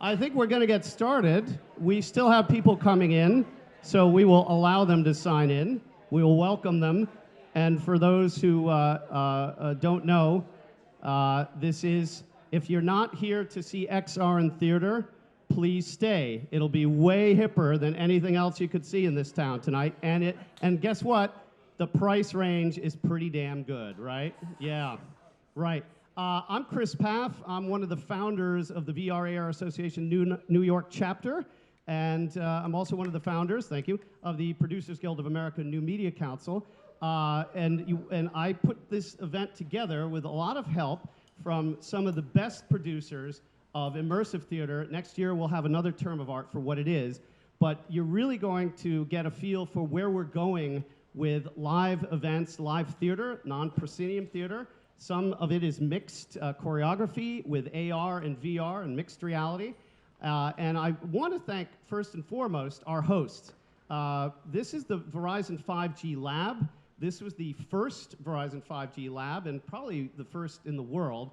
I think we're going to get started. We still have people coming in, so we will allow them to sign in. We will welcome them. And for those who don't know, this is, if you're not here to see XR in theater, please stay. It'll be way hipper than anything else you could see in this town tonight. And guess what? The price range is pretty damn good, right? Yeah, right. I'm Chris Paff. I'm one of the founders of the VR AR Association New York chapter. And I'm also one of the founders, thank you, of the Producers Guild of America New Media Council. And I put this event together with a lot of help from some of the best producers of immersive theater. Next year, we'll have another term of art for what it is. But you're really going to get a feel for where we're going with live events, live theater, non-proscenium theater. Some of it is mixed choreography with AR and VR and mixed reality. And I want to thank, first and foremost, our hosts. This is the Verizon 5G Lab. This was the first Verizon 5G Lab and probably the first in the world.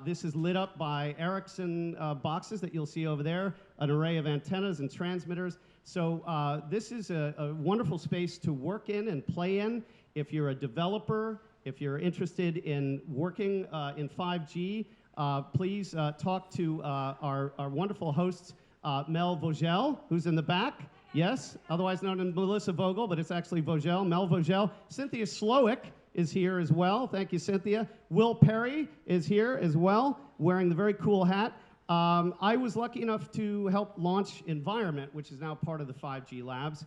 This is lit up by Ericsson boxes that you'll see over there, an array of antennas and transmitters. So this is a wonderful space to work in and play in. If you're a developer, if you're interested in working in 5G, please talk to our wonderful hosts, Mel Vogel, who's in the back, yes, otherwise known as Melissa Vogel, but it's actually Vogel, Mel Vogel. Cynthia Slowick is here as well. Thank you, Cynthia. Will Perry is here as well, wearing the very cool hat. I was lucky enough to help launch Environment, which is now part of the 5G Labs,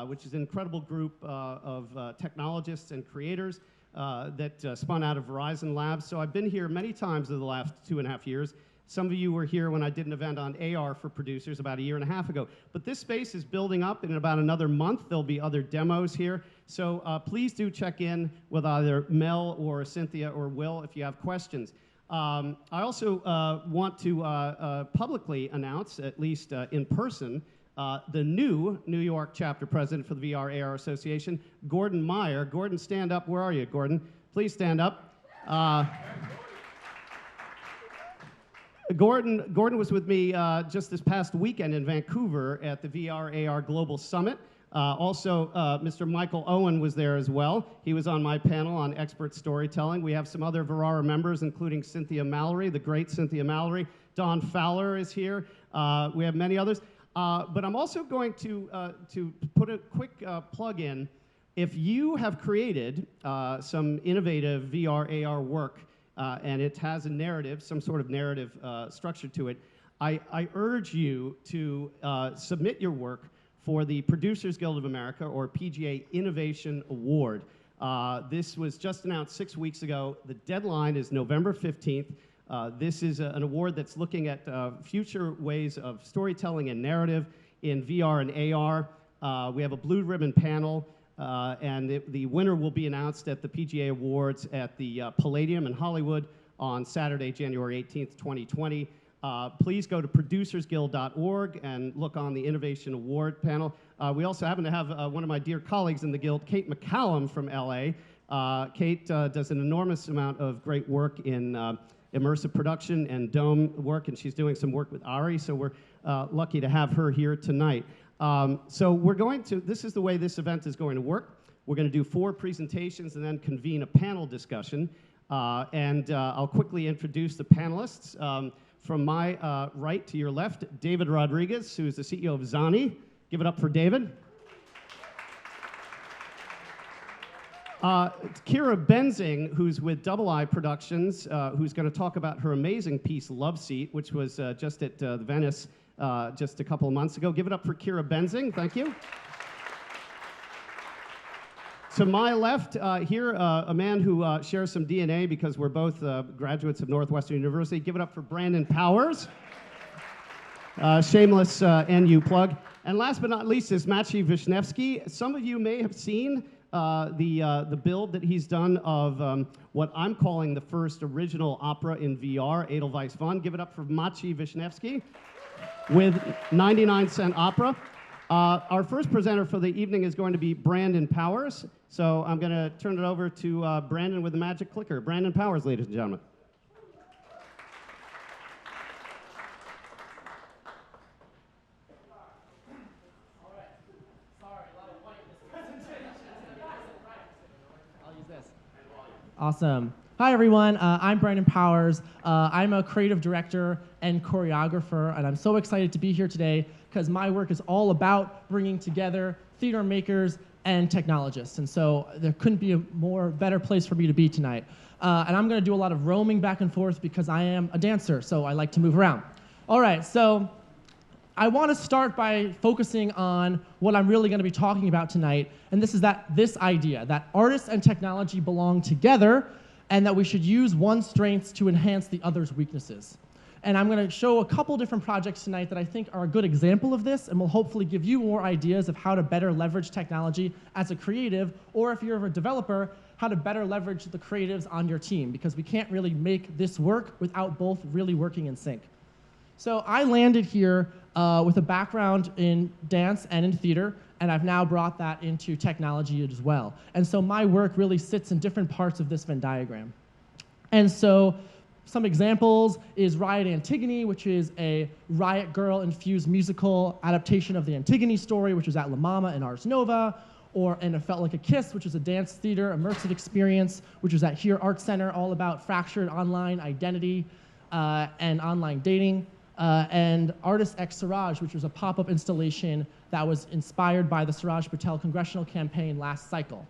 which is an incredible group of technologists and creators that spun out of Verizon Labs. So I've been here many times in the last 2.5 years. Some of you were here when I did an event on AR for producers about 1.5 years ago. But this space is building up. In about another month, there'll be other demos here. So please do check in with either Mel or Cynthia or Will if you have questions. I also want to publicly announce, at least in person, the new New York chapter president for the VR AR Association, Gordon Meyer. Gordon, stand up. Where are you, Gordon? Please stand up. Gordon was with me just this past weekend in Vancouver at the VR AR Global Summit. Also, Mr. Michael Owen was there as well. He was on my panel on expert storytelling. We have some other Verara members, including Cynthia Mallory, the great Cynthia Mallory. Don Fowler is here. We have many others. But I'm also going to put a quick plug in. If you have created some innovative VR AR work, and it has a narrative, some sort of narrative structure to it, I urge you to submit your work for the Producers Guild of America, or PGA Innovation Award. This was just announced 6 weeks ago. The deadline is November 15th. This is an award that's looking at future ways of storytelling and narrative in VR and AR. We have a blue ribbon panel, and the winner will be announced at the PGA Awards at the Palladium in Hollywood on Saturday, January 18th, 2020. Please go to producersguild.org and look on the Innovation Award panel. We also happen to have one of my dear colleagues in the Guild, Kate McCallum from LA. Kate does an enormous amount of great work in immersive production and dome work, and she's doing some work with Ari, so we're lucky to have her here tonight. So we're going to, this is the way this event is going to work. We're going to do 4 presentations and then convene a panel discussion. I'll quickly introduce the panelists. From my right to your left, David Rodriguez, who is the CEO of Zanni. Give it up for David. Kiira Benzing, who's with Double I Productions, who's going to talk about her amazing piece, Love Seat, which was just at the Venice just a couple of months ago. Give it up for Kiira Benzing. Thank you. To my left here, a man who shares some DNA because we're both graduates of Northwestern University. Give it up for Brandon Powers. Shameless NU plug. And last but not least is Maciej Wisniewski. Some of you may have seen the build that he's done of what I'm calling the first original opera in VR, Edelweiss VR. Give it up for Maciej Wisniewski with 99-cent opera. Our first presenter for the evening is going to be Brandon Powers. So I'm going to turn it over to Brandon with the magic clicker. Brandon Powers, ladies and gentlemen. Awesome. Hi, everyone. I'm Brandon Powers. I'm a creative director and choreographer, and I'm so excited to be here today because my work is all about bringing together theater makers and technologists. And so there couldn't be a better place for me to be tonight. And I'm going to do a lot of roaming back and forth because I am a dancer, so I like to move around. All right, so I want to start by focusing on what I'm really going to be talking about tonight, and this is this idea that artists and technology belong together and that we should use one's strengths to enhance the other's weaknesses. And I'm going to show a couple different projects tonight that I think are a good example of this and will hopefully give you more ideas of how to better leverage technology as a creative, or if you're a developer, how to better leverage the creatives on your team, because we can't really make this work without both really working in sync. So I landed here with a background in dance and in theater, and I've now brought that into technology as well. And so my work really sits in different parts of this Venn diagram. And so some examples is Riot Antigone, which is a Riot Girl-infused musical adaptation of the Antigone story, which was at La Mama and Ars Nova, and It Felt Like a Kiss, which is a dance theater immersive experience, which was at Here Art Center, all about fractured online identity and online dating. And Artist X Siraj, which was a pop-up installation that was inspired by the Siraj Patel congressional campaign last cycle.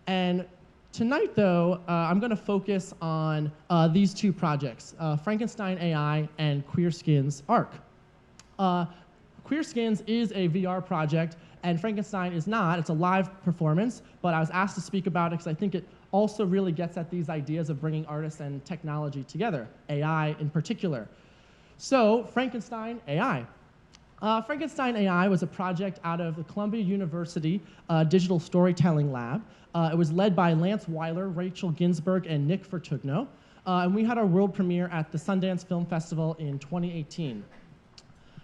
And tonight, though, I'm going to focus on these two projects, Frankenstein AI and Queer Skins ARC. Queer Skins is a VR project, and Frankenstein is not. It's a live performance, but I was asked to speak about it because I think it also really gets at these ideas of bringing artists and technology together, AI in particular. So, Frankenstein AI. Frankenstein AI was a project out of the Columbia University Digital Storytelling Lab. It was led by Lance Weiler, Rachel Ginsberg, and Nick Fertugno. And we had our world premiere at the Sundance Film Festival in 2018.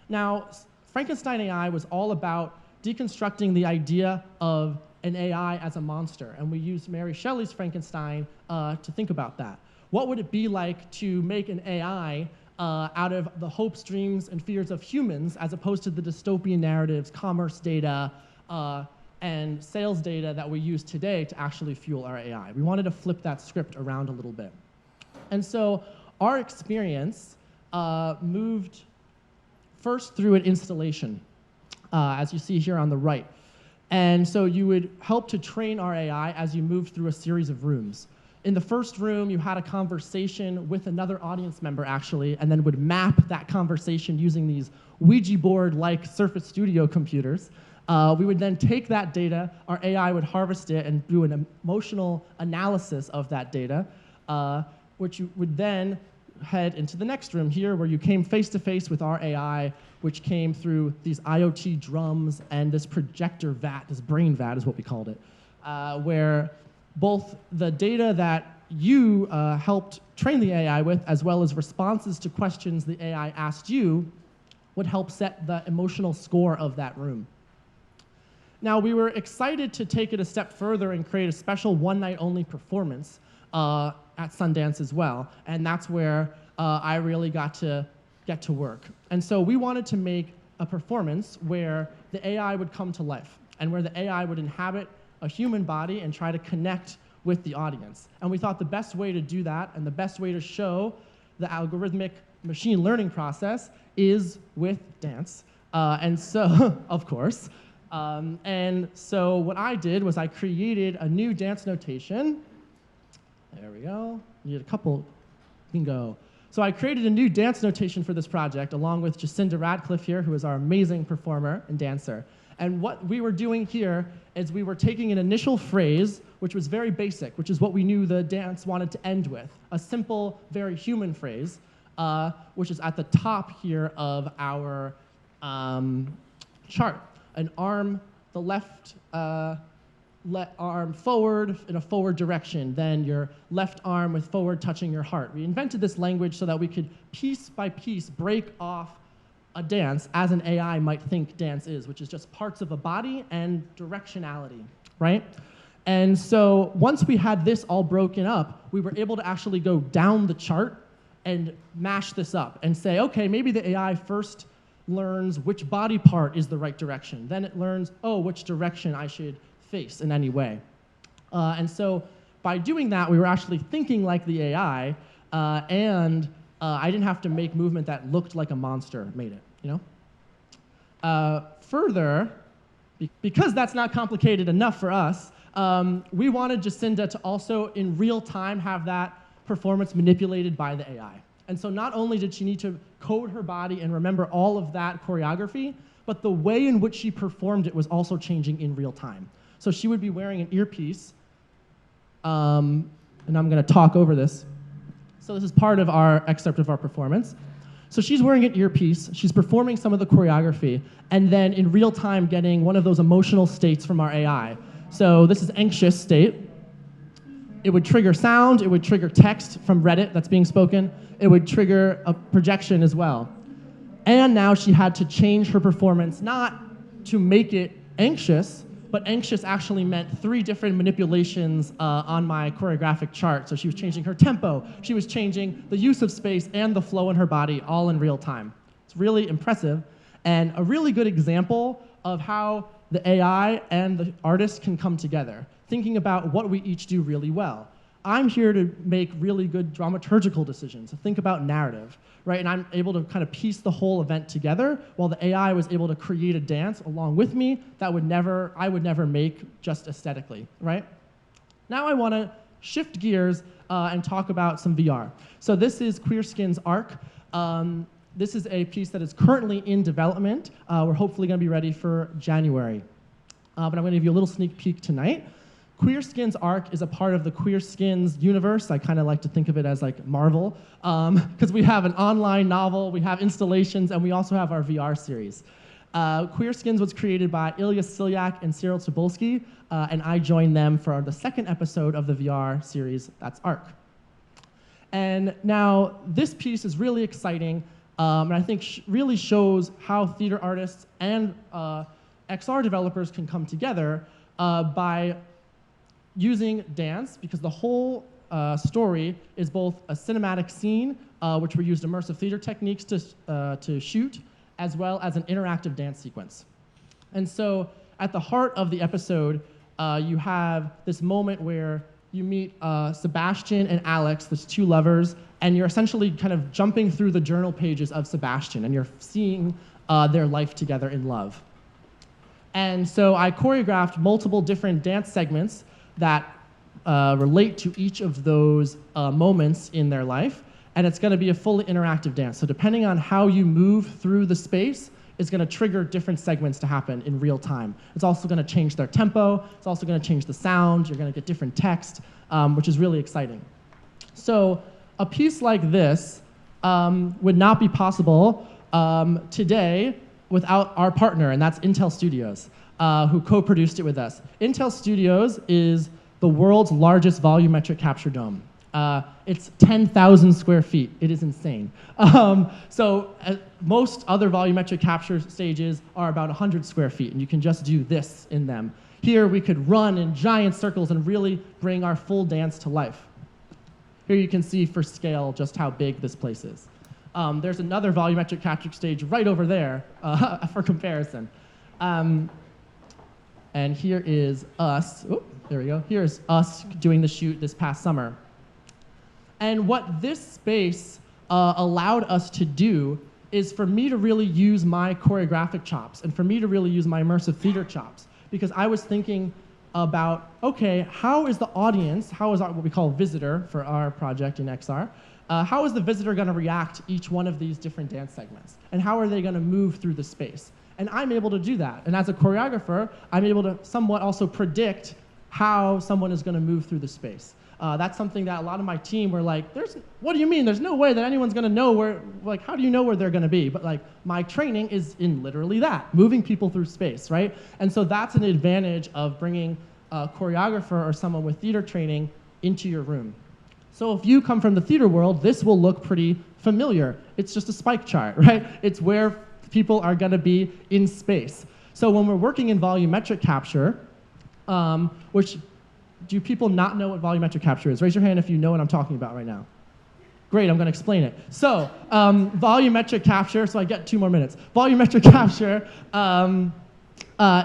Now, Frankenstein AI was all about deconstructing the idea of an AI as a monster. And we used Mary Shelley's Frankenstein to think about that. What would it be like to make an AI out of the hopes, dreams, and fears of humans, as opposed to the dystopian narratives, commerce data, and sales data that we use today to actually fuel our AI. We wanted to flip that script around a little bit. And so our experience moved first through an installation, as you see here on the right. And so you would help to train our AI as you moved through a series of rooms. In the first room, you had a conversation with another audience member, actually, and then would map that conversation using these Ouija board-like Surface Studio computers. We would then take that data, our AI would harvest it and do an emotional analysis of that data, which you would then head into the next room here, where you came face-to-face with our AI, which came through these IoT drums and this projector vat, this brain vat is what we called it, where both the data that you helped train the AI with, as well as responses to questions the AI asked you, would help set the emotional score of that room. Now, we were excited to take it a step further and create a special one-night-only performance at Sundance as well, and that's where I really got to get to work. And so we wanted to make a performance where the AI would come to life, and where the AI would inhabit a human body and try to connect with the audience. And we thought the best way to do that, and the best way to show the algorithmic machine learning process, is with dance. And so, of course. And so what I did was I created a new dance notation. There we go. Need a couple. Bingo. So I created a new dance notation for this project, along with Jacinda Radcliffe here, who is our amazing performer and dancer. And what we were doing here is we were taking an initial phrase, which was very basic, which is what we knew the dance wanted to end with, a simple, very human phrase, which is at the top here of our chart. An arm, the left arm forward in a forward direction, then your left arm with forward touching your heart. We invented this language so that we could piece by piece break off a dance as an AI might think dance is, which is just parts of a body and directionality, right? And so once we had this all broken up, we were able to actually go down the chart and mash this up and say, okay, maybe the AI first learns which body part is the right direction. Then it learns, oh, which direction I should face in any way. And so by doing that, we were actually thinking like the AI, and I didn't have to make movement that looked like a monster made it, you know? Further, because that's not complicated enough for us, we wanted Jacinda to also, in real time, have that performance manipulated by the AI. And so not only did she need to code her body and remember all of that choreography, but the way in which she performed it was also changing in real time. So she would be wearing an earpiece, and I'm going to talk over this. So this is part of our excerpt of our performance. So she's wearing an earpiece, she's performing some of the choreography, and then in real time getting one of those emotional states from our AI. So this is anxious state. It would trigger sound, it would trigger text from Reddit that's being spoken, it would trigger a projection as well. And now she had to change her performance, not to make it anxious, but anxious actually meant 3 different manipulations on my choreographic chart. So she was changing her tempo, she was changing the use of space and the flow in her body all in real time. It's really impressive and a really good example of how the AI and the artist can come together, thinking about what we each do really well. I'm here to make really good dramaturgical decisions, to think about narrative, right? And I'm able to kind of piece the whole event together, while the AI was able to create a dance along with me that I would never make just aesthetically, right? Now I want to shift gears and talk about some VR. So this is Queer Skin's Arc. This is a piece that is currently in development. We're hopefully going to be ready for January. But I'm going to give you a little sneak peek tonight. Queer Skin's Arc is a part of the Queer Skins universe. I kind of like to think of it as like Marvel, because we have an online novel, we have installations, and we also have our VR series. Queer Skins was created by Ilya Silyak and Cyril Cebulski, and I joined them for the 2nd episode of the VR series, that's Arc. And now this piece is really exciting, and I think really shows how theater artists and XR developers can come together by using dance, because the whole story is both a cinematic scene, which we used immersive theater techniques to shoot, as well as an interactive dance sequence. And so at the heart of the episode, you have this moment where you meet Sebastian and Alex, these 2 lovers, and you're essentially kind of jumping through the journal pages of Sebastian, and you're seeing their life together in love. And so I choreographed multiple different dance segments that relate to each of those moments in their life, and it's going to be a fully interactive dance. So depending on how you move through the space, it's going to trigger different segments to happen in real time. It's also going to change their tempo, it's also going to change the sound, you're going to get different text, which is really exciting. So a piece like this would not be possible today without our partner, and that's Intel Studios, who co-produced it with us. Intel Studios is the world's largest volumetric capture dome. It's 10,000 square feet. It is insane. Most other volumetric capture stages are about 100 square feet, and you can just do this in them. Here, we could run in giant circles and really bring our full dance to life. Here you can see for scale just how big this place is. There's another volumetric capture stage right over there for comparison. And here is us. Oh, there we go. Here's us doing the shoot this past summer. And what this space allowed us to do is for me to really use my choreographic chops and for me to really use my immersive theater chops, because I was thinking about, okay, how is the audience, how is our, what we call visitor for our project in XR, how is the visitor going to react to each one of these different dance segments? And how are they going to move through the space? And I'm able to do that. And as a choreographer, I'm able to somewhat also predict how someone is going to move through the space. That's something that a lot of my team were like, what do you mean? There's no way that anyone's going to know where, like, how do you know where they're going to be? But like, my training is in literally that, moving people through space, right? And so that's an advantage of bringing a choreographer or someone with theater training into your room. So if you come from the theater world, this will look pretty familiar. It's just a spike chart, right? It's where people are going to be in space. So when we're working in volumetric capture, which, do people not know what volumetric capture is? Raise your hand if you know what I'm talking about right now. Great, I'm going to explain it. So volumetric capture, so I get 2 more minutes. Volumetric capture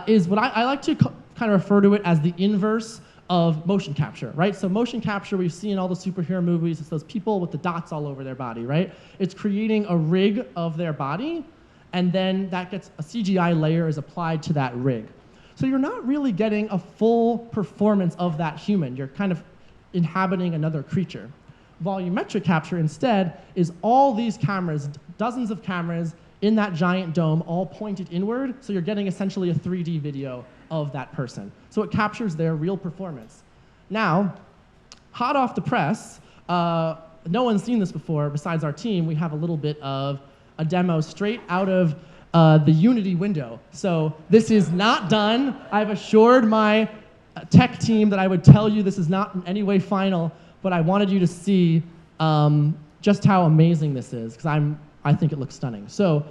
is what I like to kind of refer to it as the inverse of motion capture, right? So motion capture we've seen in all the superhero movies. It's those people with the dots all over their body, right? It's creating a rig of their body, and then that gets a CGI layer is applied to that rig. So you're not really getting a full performance of that human. You're kind of inhabiting another creature. Volumetric capture instead is all these cameras, dozens of cameras in that giant dome, all pointed inward, so you're getting essentially a 3D video of that person. So it captures their real performance. Now, hot off the press, no one's seen this before besides our team. We have a little bit of a demo straight out of the Unity window. So this is not done. I've assured my tech team that I would tell you this is not in any way final, but I wanted you to see just how amazing this is, because I think it looks stunning. So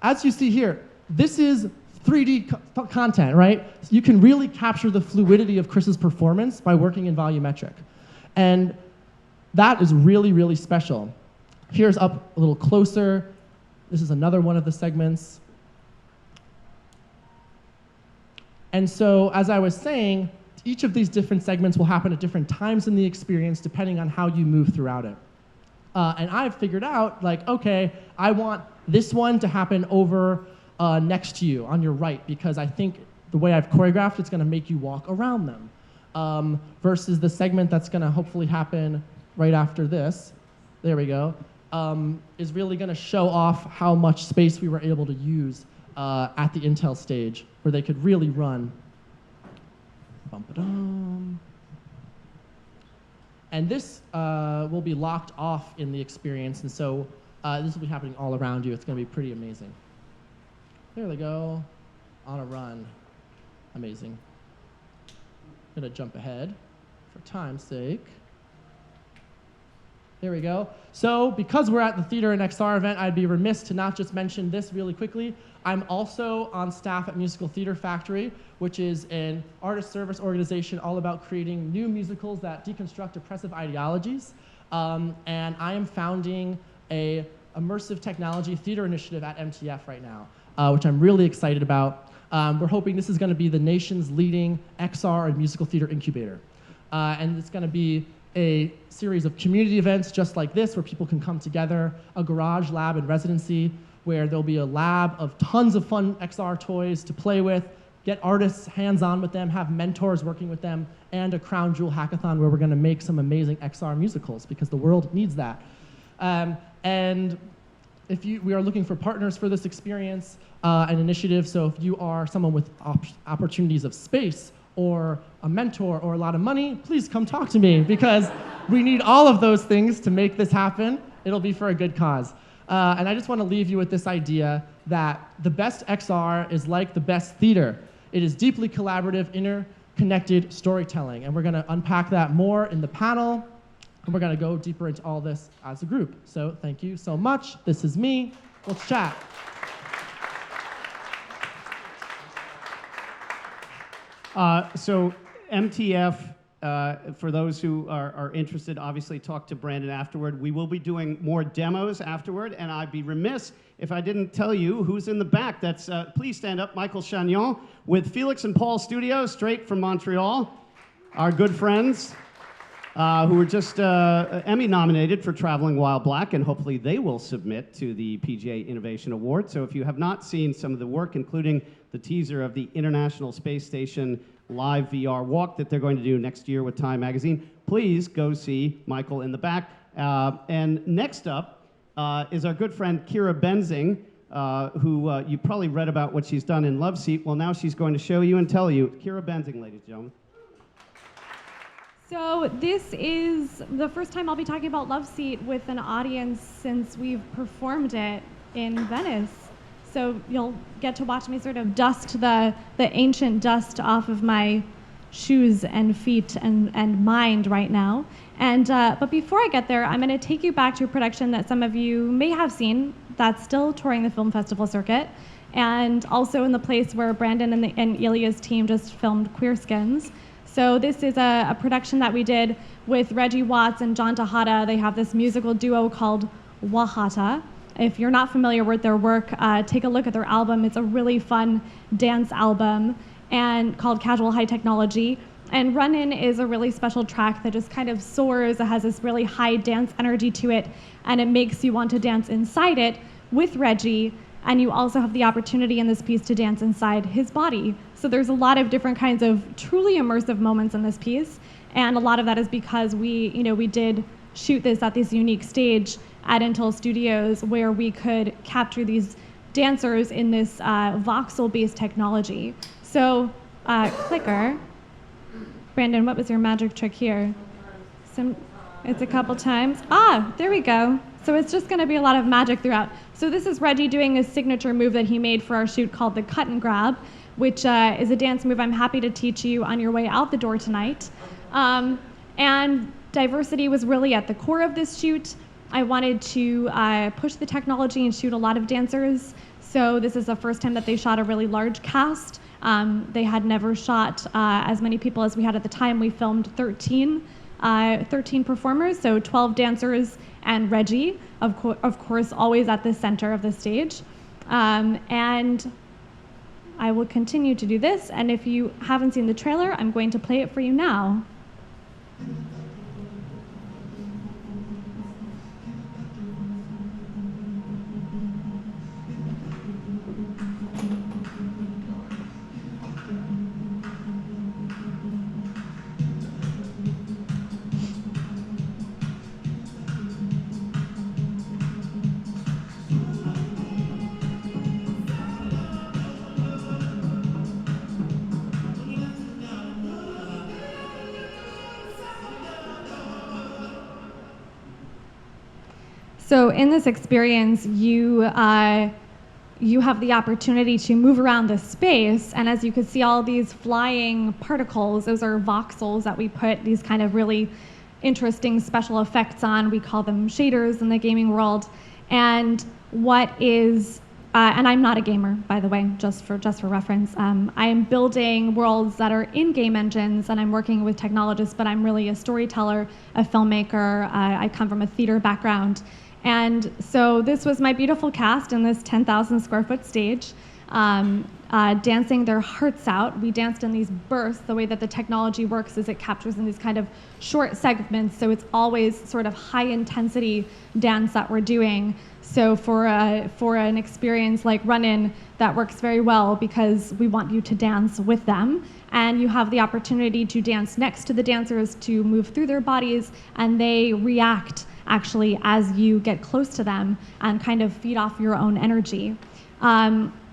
as you see here, this is 3D content, right? You can really capture the fluidity of Chris's performance by working in volumetric. And that is really, really special. Here's up a little closer. This is another one of the segments. And so, as I was saying, each of these different segments will happen at different times in the experience depending on how you move throughout it. And I've figured out, like, okay, I want this one to happen over next to you on your right, because I think the way I've choreographed, it's gonna make you walk around them. Versus the segment that's gonna hopefully happen right after this, there we go, is really gonna show off how much space we were able to use at the Intel stage, where they could really run. Bum-ba-dum. And this will be locked off in the experience, and so this will be happening all around you. It's gonna be pretty amazing. There they go, on a run. Amazing. I'm gonna jump ahead for time's sake. There we go. So because we're at the Theater in XR event, I'd be remiss to not just mention this really quickly. I'm also on staff at Musical Theater Factory, which is an artist service organization all about creating new musicals that deconstruct oppressive ideologies. And I am founding a immersive technology theater initiative at MTF right now, which I'm really excited about. We're hoping this is gonna be the nation's leading XR and musical theater incubator. And it's gonna be a series of community events just like this, where people can come together, a garage lab and residency, where there'll be a lab of tons of fun XR toys to play with, get artists hands-on with them, have mentors working with them, and a crown jewel hackathon where we're gonna make some amazing XR musicals, because the world needs that. And we are looking for partners for this experience and initiative, so if you are someone with opportunities of space, or a mentor, or a lot of money, please come talk to me, because we need all of those things to make this happen. It'll be for a good cause. And I just want to leave you with this idea that the best XR is like the best theater. It is deeply collaborative, interconnected storytelling, and we're going to unpack that more in the panel, and we're going to go deeper into all this as a group. So thank you so much. This is me. Let's chat. So MTF, for those who are interested, obviously talk to Brandon afterward. We will be doing more demos afterward, and I'd be remiss if I didn't tell you who's in the back. That's, please stand up, Mikael Chagnon with Felix and Paul Studios, straight from Montreal, our good friends who were just Emmy nominated for Traveling While Black, and hopefully they will submit to the PGA Innovation Award. So if you have not seen some of the work, including the teaser of the International Space Station live VR walk that they're going to do next year with Time Magazine, please go see Mikael in the back. And next up is our good friend Kiira Benzing, who you probably read about what she's done in Love Seat. Well, now she's going to show you and tell you. Kiira Benzing, ladies and gentlemen. So this is the first time I'll be talking about Love Seat with an audience since we've performed it in Venice. So you'll get to watch me sort of dust the ancient dust off of my shoes and feet and mind right now. And but before I get there, I'm going to take you back to a production that some of you may have seen that's still touring the film festival circuit, and also in the place where Brandon and Ilya's team just filmed Queer Skins. So this is a production that we did with Reggie Watts and John Tejada. They have this musical duo called Wahata. If you're not familiar with their work, take a look at their album. It's a really fun dance album and called Casual High Technology. And Run In is a really special track that just kind of soars. It has this really high dance energy to it, and it makes you want to dance inside it with Reggie. And you also have the opportunity in this piece to dance inside his body. So there's a lot of different kinds of truly immersive moments in this piece. And a lot of that is because we did shoot this at this unique stage at Intel Studios where we could capture these dancers in this voxel-based technology. So, clicker. Brandon, what was your magic trick here? It's a couple times. Ah, there we go. So it's just gonna be a lot of magic throughout. So this is Reggie doing a signature move that he made for our shoot called the cut and grab, which is a dance move I'm happy to teach you on your way out the door tonight. And diversity was really at the core of this shoot. I wanted to push the technology and shoot a lot of dancers. So this is the first time that they shot a really large cast. They had never shot as many people as we had at the time. We filmed 13 performers, so 12 dancers and Reggie, of course, always at the center of the stage. And I will continue to do this, and if you haven't seen the trailer, I'm going to play it for you now. So in this experience, you have the opportunity to move around the space, and as you can see all these flying particles, those are voxels that we put these kind of really interesting special effects on. We call them shaders in the gaming world. And and I'm not a gamer, by the way, just for reference. I am building worlds that are in game engines, and I'm working with technologists, but I'm really a storyteller, a filmmaker. I come from a theater background. And so this was my beautiful cast in this 10,000 square foot stage, dancing their hearts out. We danced in these bursts. The way that the technology works is it captures in these kind of short segments, so it's always sort of high intensity dance that we're doing. So for an experience like Run In, that works very well because we want you to dance with them, and you have the opportunity to dance next to the dancers, to move through their bodies, and they react actually as you get close to them and kind of feed off your own energy.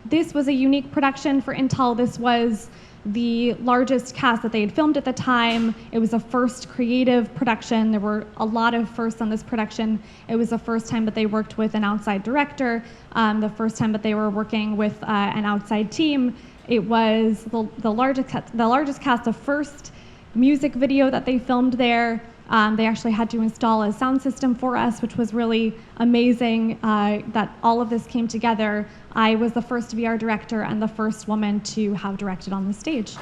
This was a unique production for Intel. This was the largest cast that they had filmed at the time. It was a first creative production. There were a lot of firsts on this production. It was the first time that they worked with an outside director, the first time that they were working with an outside team. It was the largest cast, the first music video that they filmed there. They actually had to install a sound system for us, which was really amazing that all of this came together. I was the first VR director and the first woman to have directed on the stage.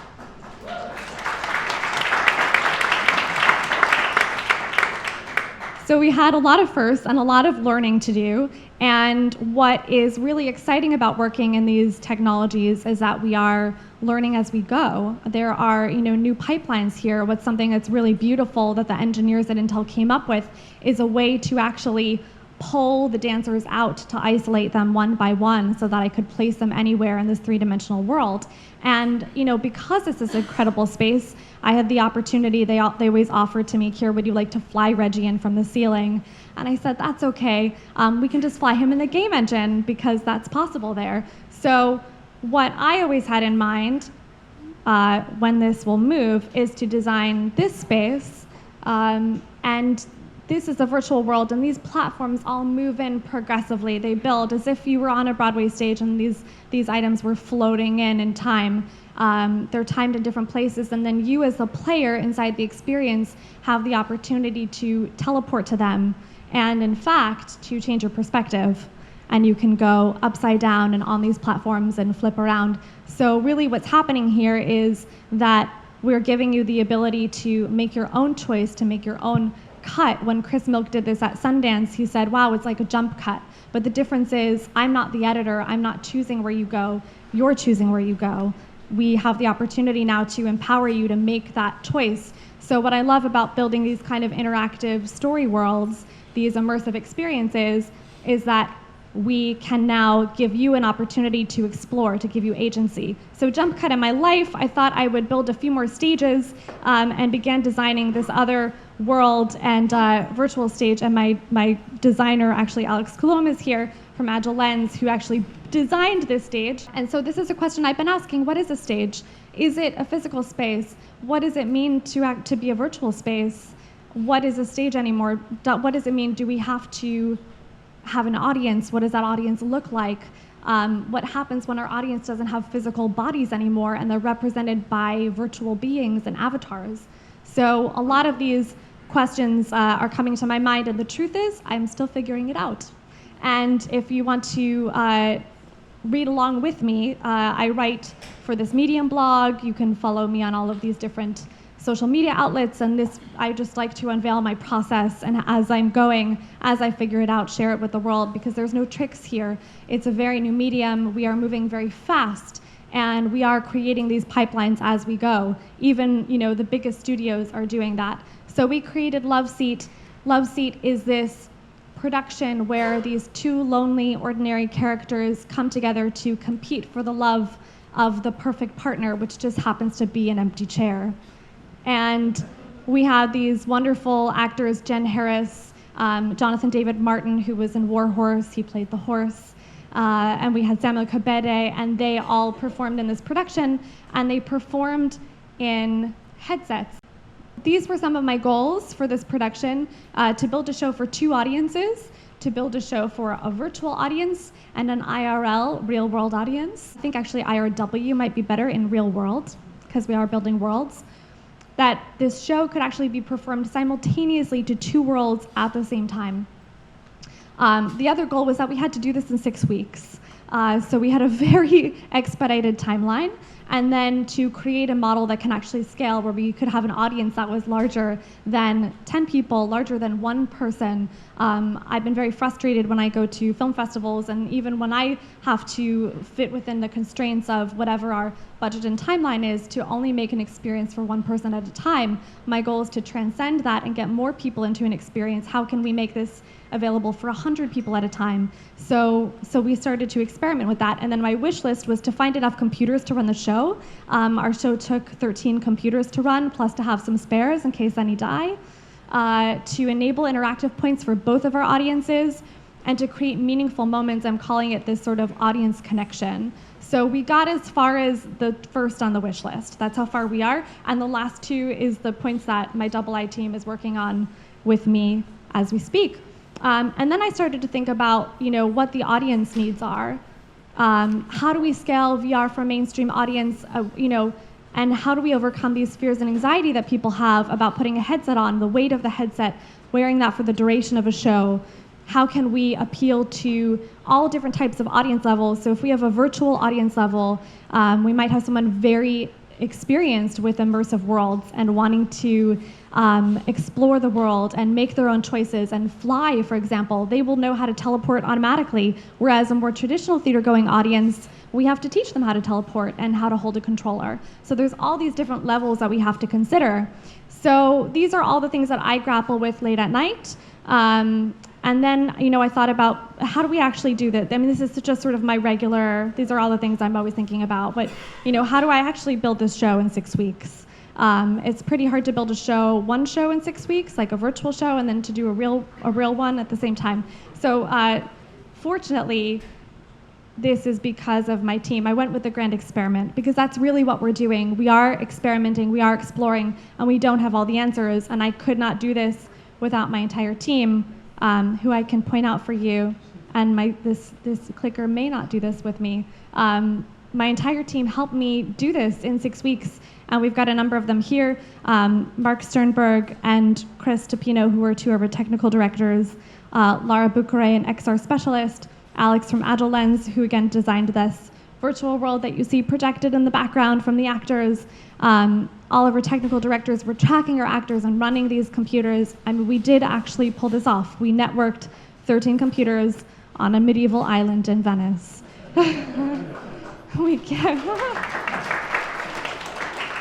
So we had a lot of firsts and a lot of learning to do. And what is really exciting about working in these technologies is that we are learning as we go. There are, new pipelines here. What's something that's really beautiful that the engineers at Intel came up with is a way to actually pull the dancers out to isolate them one by one so that I could place them anywhere in this three-dimensional world. And because this is an incredible space, I had the opportunity, they always offered to me, Kiira, would you like to fly Reggie in from the ceiling? And I said, that's okay. We can just fly him in the game engine because that's possible there. So what I always had in mind when this will move is to design this space, and this is a virtual world, and these platforms all move in progressively. They build as if you were on a Broadway stage and these items were floating in time. They're timed in different places, and then you as the player inside the experience have the opportunity to teleport to them and, in fact, to change your perspective. And you can go upside down and on these platforms and flip around. So really what's happening here is that we're giving you the ability to make your own choice, to make your own cut. When Chris Milk did this at Sundance, he said, wow, it's like a jump cut. But the difference is I'm not the editor. I'm not choosing where you go. You're choosing where you go. we have the opportunity now to empower you to make that choice. So what I love about building these kind of interactive story worlds, these immersive experiences, is that we can now give you an opportunity to explore, to give you agency. So jump cut in my life, I thought I would build a few more stages and began designing this other world and virtual stage. And my designer, actually Alex Coulomb, is here from Agile Lens, who actually designed this stage. And so this is a question I've been asking: what is a stage? Is it a physical space? What does it mean to be a virtual space? What is a stage anymore? What does it mean? Do we have to have an audience? What does that audience look like? What happens when our audience doesn't have physical bodies anymore and they're represented by virtual beings and avatars? So a lot of these questions are coming to my mind, and the truth is, I'm still figuring it out. And if you want to read along with me, I write for this Medium blog. You can follow me on all of these different social media outlets, and I just like to unveil my process, and as I'm going, as I figure it out, share it with the world, because there's no tricks here. It's a very new medium. We are moving very fast, and we are creating these pipelines as we go. Even, the biggest studios are doing that. So we created Love Seat. Love Seat is this production where these two lonely, ordinary characters come together to compete for the love of the perfect partner, which just happens to be an empty chair. And we had these wonderful actors, Jen Harris, Jonathan David Martin, who was in War Horse, he played the horse, and we had Samuel Kabede, and they all performed in this production, and they performed in headsets. These were some of my goals for this production: to build a show for two audiences, to build a show for a virtual audience and an IRL, real world audience. I think actually IRW might be better in real world, because we are building worlds. That this show could actually be performed simultaneously to two worlds at the same time. The other goal was that we had to do this in 6 weeks. So we had a very expedited timeline, and then to create a model that can actually scale, where we could have an audience that was larger than 10 people, larger than one person. I've been very frustrated when I go to film festivals, and even when I have to fit within the constraints of whatever our budget and timeline is, to only make an experience for one person at a time. My goal is to transcend that and get more people into an experience. How can we make this available for 100 people at a time? So we started to experiment with that, and then my wish list was to find enough computers to run the show. Our show took 13 computers to run, plus to have some spares in case any die, to enable interactive points for both of our audiences, and to create meaningful moments. I'm calling it this sort of audience connection. So we got as far as the first on the wish list. That's how far we are, and the last two is the points that my Double I team is working on with me as we speak. And then I started to think about, what the audience needs are. How do we scale VR for a mainstream audience, and how do we overcome these fears and anxiety that people have about putting a headset on, the weight of the headset, wearing that for the duration of a show? How can we appeal to all different types of audience levels? So if we have a virtual audience level, we might have someone very experienced with immersive worlds and wanting to explore the world and make their own choices and fly, for example. They will know how to teleport automatically, whereas a more traditional theater-going audience, we have to teach them how to teleport and how to hold a controller. So there's all these different levels that we have to consider. So these are all the things that I grapple with late at night. And then, I thought about, how do we actually do this? I mean, this is just sort of my regular, these are all the things I'm always thinking about, but, how do I actually build this show in 6 weeks? It's pretty hard to build one show in 6 weeks, like a virtual show, and then to do a real one at the same time. So fortunately, this is because of my team. I went with the grand experiment, because that's really what we're doing. We are experimenting, we are exploring, and we don't have all the answers, and I could not do this without my entire team, who I can point out for you, and this clicker may not do this with me. My entire team helped me do this in 6 weeks, and we've got a number of them here. Mark Sternberg and Chris Tapino, who are two of our technical directors, Lara Bucare, an XR specialist, Alex from Agile Lens, who again designed this virtual world that you see projected in the background from the actors. All of our technical directors were tracking our actors and running these computers. I mean, we did actually pull this off. We networked 13 computers on a medieval island in Venice.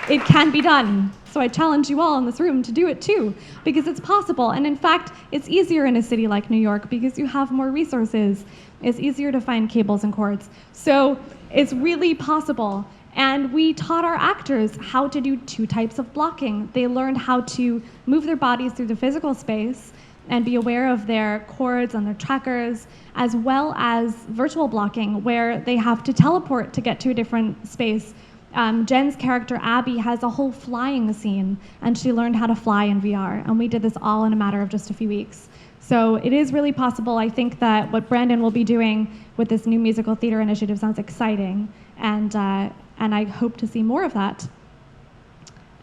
it can be done. So I challenge you all in this room to do it too, because it's possible. And in fact, it's easier in a city like New York because you have more resources. It's easier to find cables and cords. So it's really possible. And we taught our actors how to do 2 types of blocking. They learned how to move their bodies through the physical space and be aware of their chords and their trackers, as well as virtual blocking, where they have to teleport to get to a different space. Jen's character, Abby, has a whole flying scene, and she learned how to fly in VR, and we did this all in a matter of just a few weeks. So it is really possible. I think that what Brandon will be doing with this new musical theater initiative sounds exciting, and I hope to see more of that.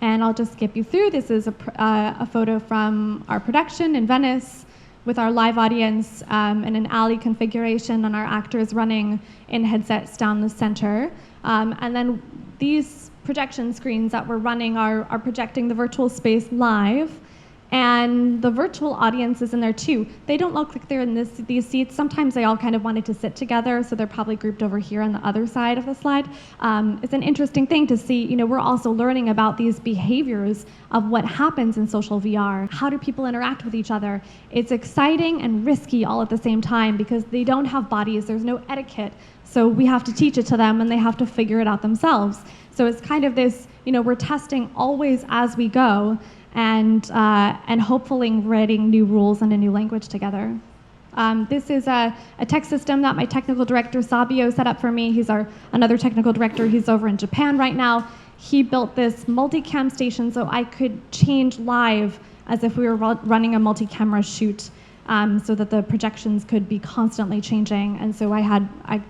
And I'll just skip you through. This is a photo from our production in Venice with our live audience in an alley configuration and our actors running in headsets down the center. And then these projection screens that we're running are projecting the virtual space live. And the virtual audience is in there too. They don't look like they're in these seats. Sometimes they all kind of wanted to sit together, so they're probably grouped over here on the other side of the slide. It's an interesting thing to see. You know, we're also learning about these behaviors of what happens in social VR. How do people interact with each other? It's exciting and risky all at the same time because they don't have bodies. There's no etiquette. So we have to teach it to them, and they have to figure it out themselves. So it's kind of this, you know, we're testing always as we go, and hopefully writing new rules and a new language together. This is a tech system that my technical director, Sabio, set up for me. He's another technical director. He's over in Japan right now. He built this multicam station so I could change live as if we were running a multi-camera shoot, so that the projections could be constantly changing. And so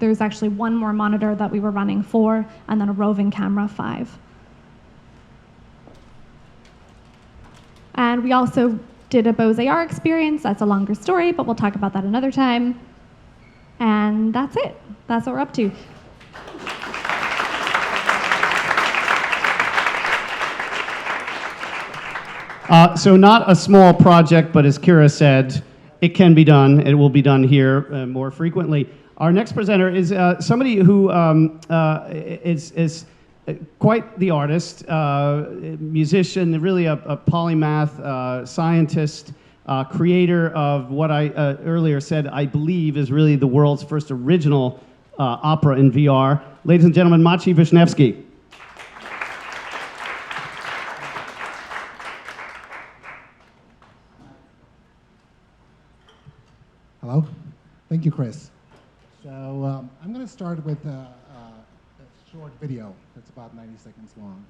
there's actually one more monitor that we were running 4, and then a roving camera 5. And we also did a Bose AR experience. That's a longer story, but we'll talk about that another time. And that's it. That's what we're up to. So not a small project, but as Kiira said, it can be done. It will be done here more frequently. Our next presenter is somebody who is quite the artist, musician, really a polymath, scientist, creator of what I earlier said I believe is really the world's first original opera in VR. Ladies and gentlemen, Maciej Wisniewski. Hello. Thank you, Chris. So I'm going to start with a short video that's about 90 seconds long.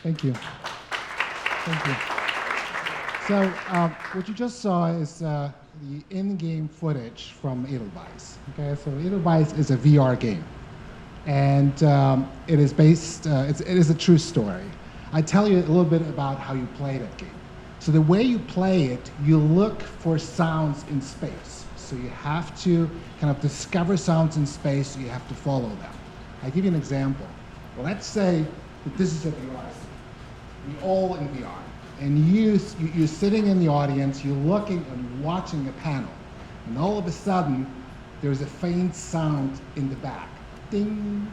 Thank you. Thank you. So what you just saw is the in-game footage from Edelweiss. Okay, so Edelweiss is a VR game, and it is based. It is a true story. I tell you a little bit about how you play that game. So the way you play it, you look for sounds in space. So you have to kind of discover sounds in space. So you have to follow them. I'll give you an example. Well, let's say that this is a VR scene. we're all in VR. And you're sitting in the audience, you're looking and watching a panel, and all of a sudden, there's a faint sound in the back. Ding!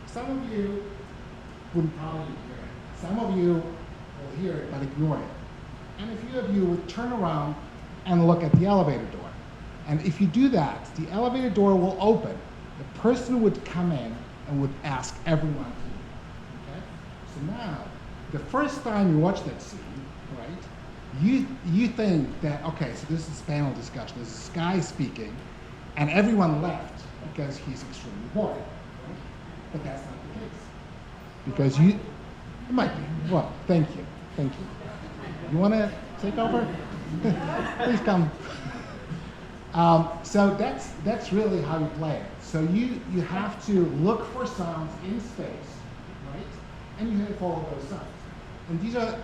Some of you wouldn't probably hear it. Some of you will hear it, but ignore it. And a few of you would turn around and look at the elevator door. And if you do that, the elevator door will open. The person would come in and would ask everyone to leave. Okay? So now, the first time you watch that scene, right, you think that, okay, so this is panel discussion, this is this guy speaking, and everyone left because he's extremely bored. Right? But that's not the case. Because it might be. Well, thank you. You want to take over? Please come. So that's really how you play it. So you have to look for sounds in space, right? And you have to follow those sounds. And these are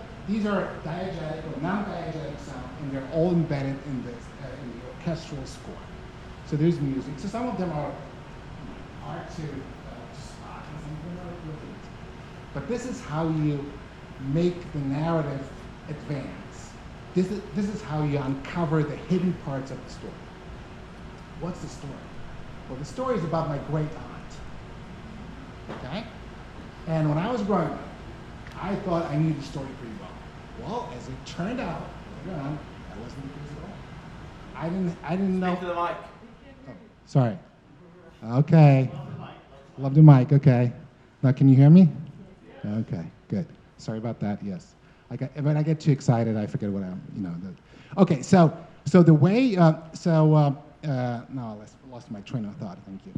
diegetic or non-diegetic sounds, and they're all embedded in the orchestral score. So there's music. So some of them are hard to spot, and some of them are really easy. But this is how you make the narrative advance. This is how you uncover the hidden parts of the story. What's the story? Well, the story is about my great aunt. Okay? And when I was growing up, I thought I knew the story pretty well. Well, as it turned out, later on, that wasn't the case at all. I didn't know. Speak to the mic. Oh, sorry. Okay. Love the mic. Okay. Now, can you hear me? Okay. Good. Sorry about that. Yes. When I get too excited, I forget what okay. So the way. No, I lost my train of thought. Thank you.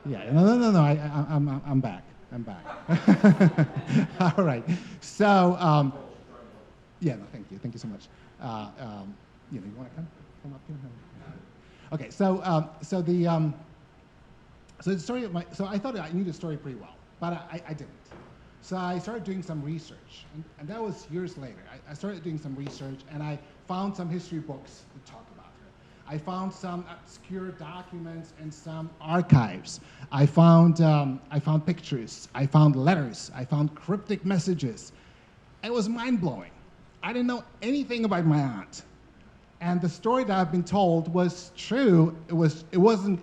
Yeah. No. I'm back. All right. So, yeah. No, thank you. Thank you so much. You want to come up here? Okay. So the story of so I thought I knew the story pretty well, but I didn't. So I started doing some research, and that was years later. I started doing some research, and I found some history books that talk about her. I found some obscure documents and some archives. I found pictures. I found letters. I found cryptic messages. It was mind-blowing. I didn't know anything about my aunt, and the story that I've been told was true. It wasn't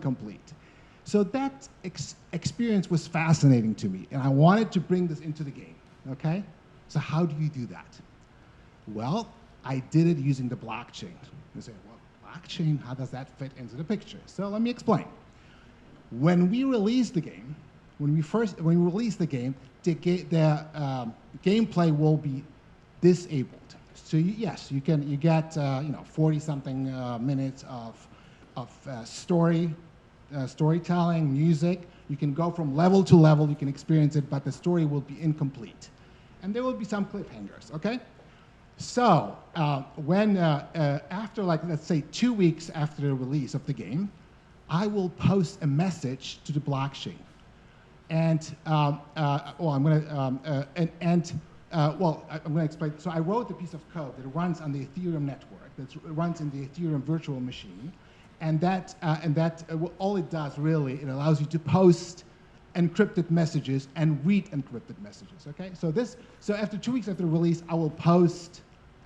complete. So that experience was fascinating to me, and I wanted to bring this into the game, okay? So how do you do that? Well, I did it using the blockchain. You say, well, blockchain, how does that fit into the picture? So let me explain. When we release the game, when we release the game, the gameplay will be disabled. So you get 40-something minutes of storytelling, music. You can go from level to level, you can experience it, but the story will be incomplete. And there will be some cliffhangers, okay? So after, let's say 2 weeks after the release of the game, I will post a message to the blockchain. And I'm going to explain. So I wrote a piece of code that runs on the Ethereum network, that runs in the Ethereum virtual machine. And all it does really, it allows you to post encrypted messages and read encrypted messages. Okay, so after 2 weeks after release, I will post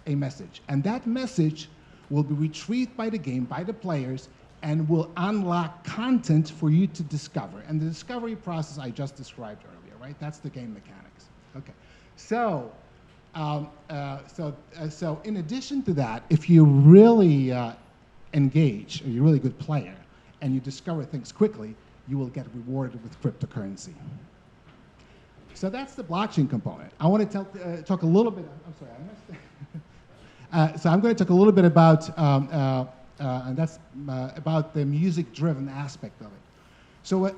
a message, and that message will be retrieved by the game, by the players, and will unlock content for you to discover. And the discovery process I just described earlier, right? That's the game mechanics. Okay, so in addition to that, if you really engage, or you're a really good player, and you discover things quickly, you will get rewarded with cryptocurrency. So that's the blockchain component. I want to talk a little bit. I'm sorry, I missed. So I'm going to talk a little bit about, and that's about the music-driven aspect of it. So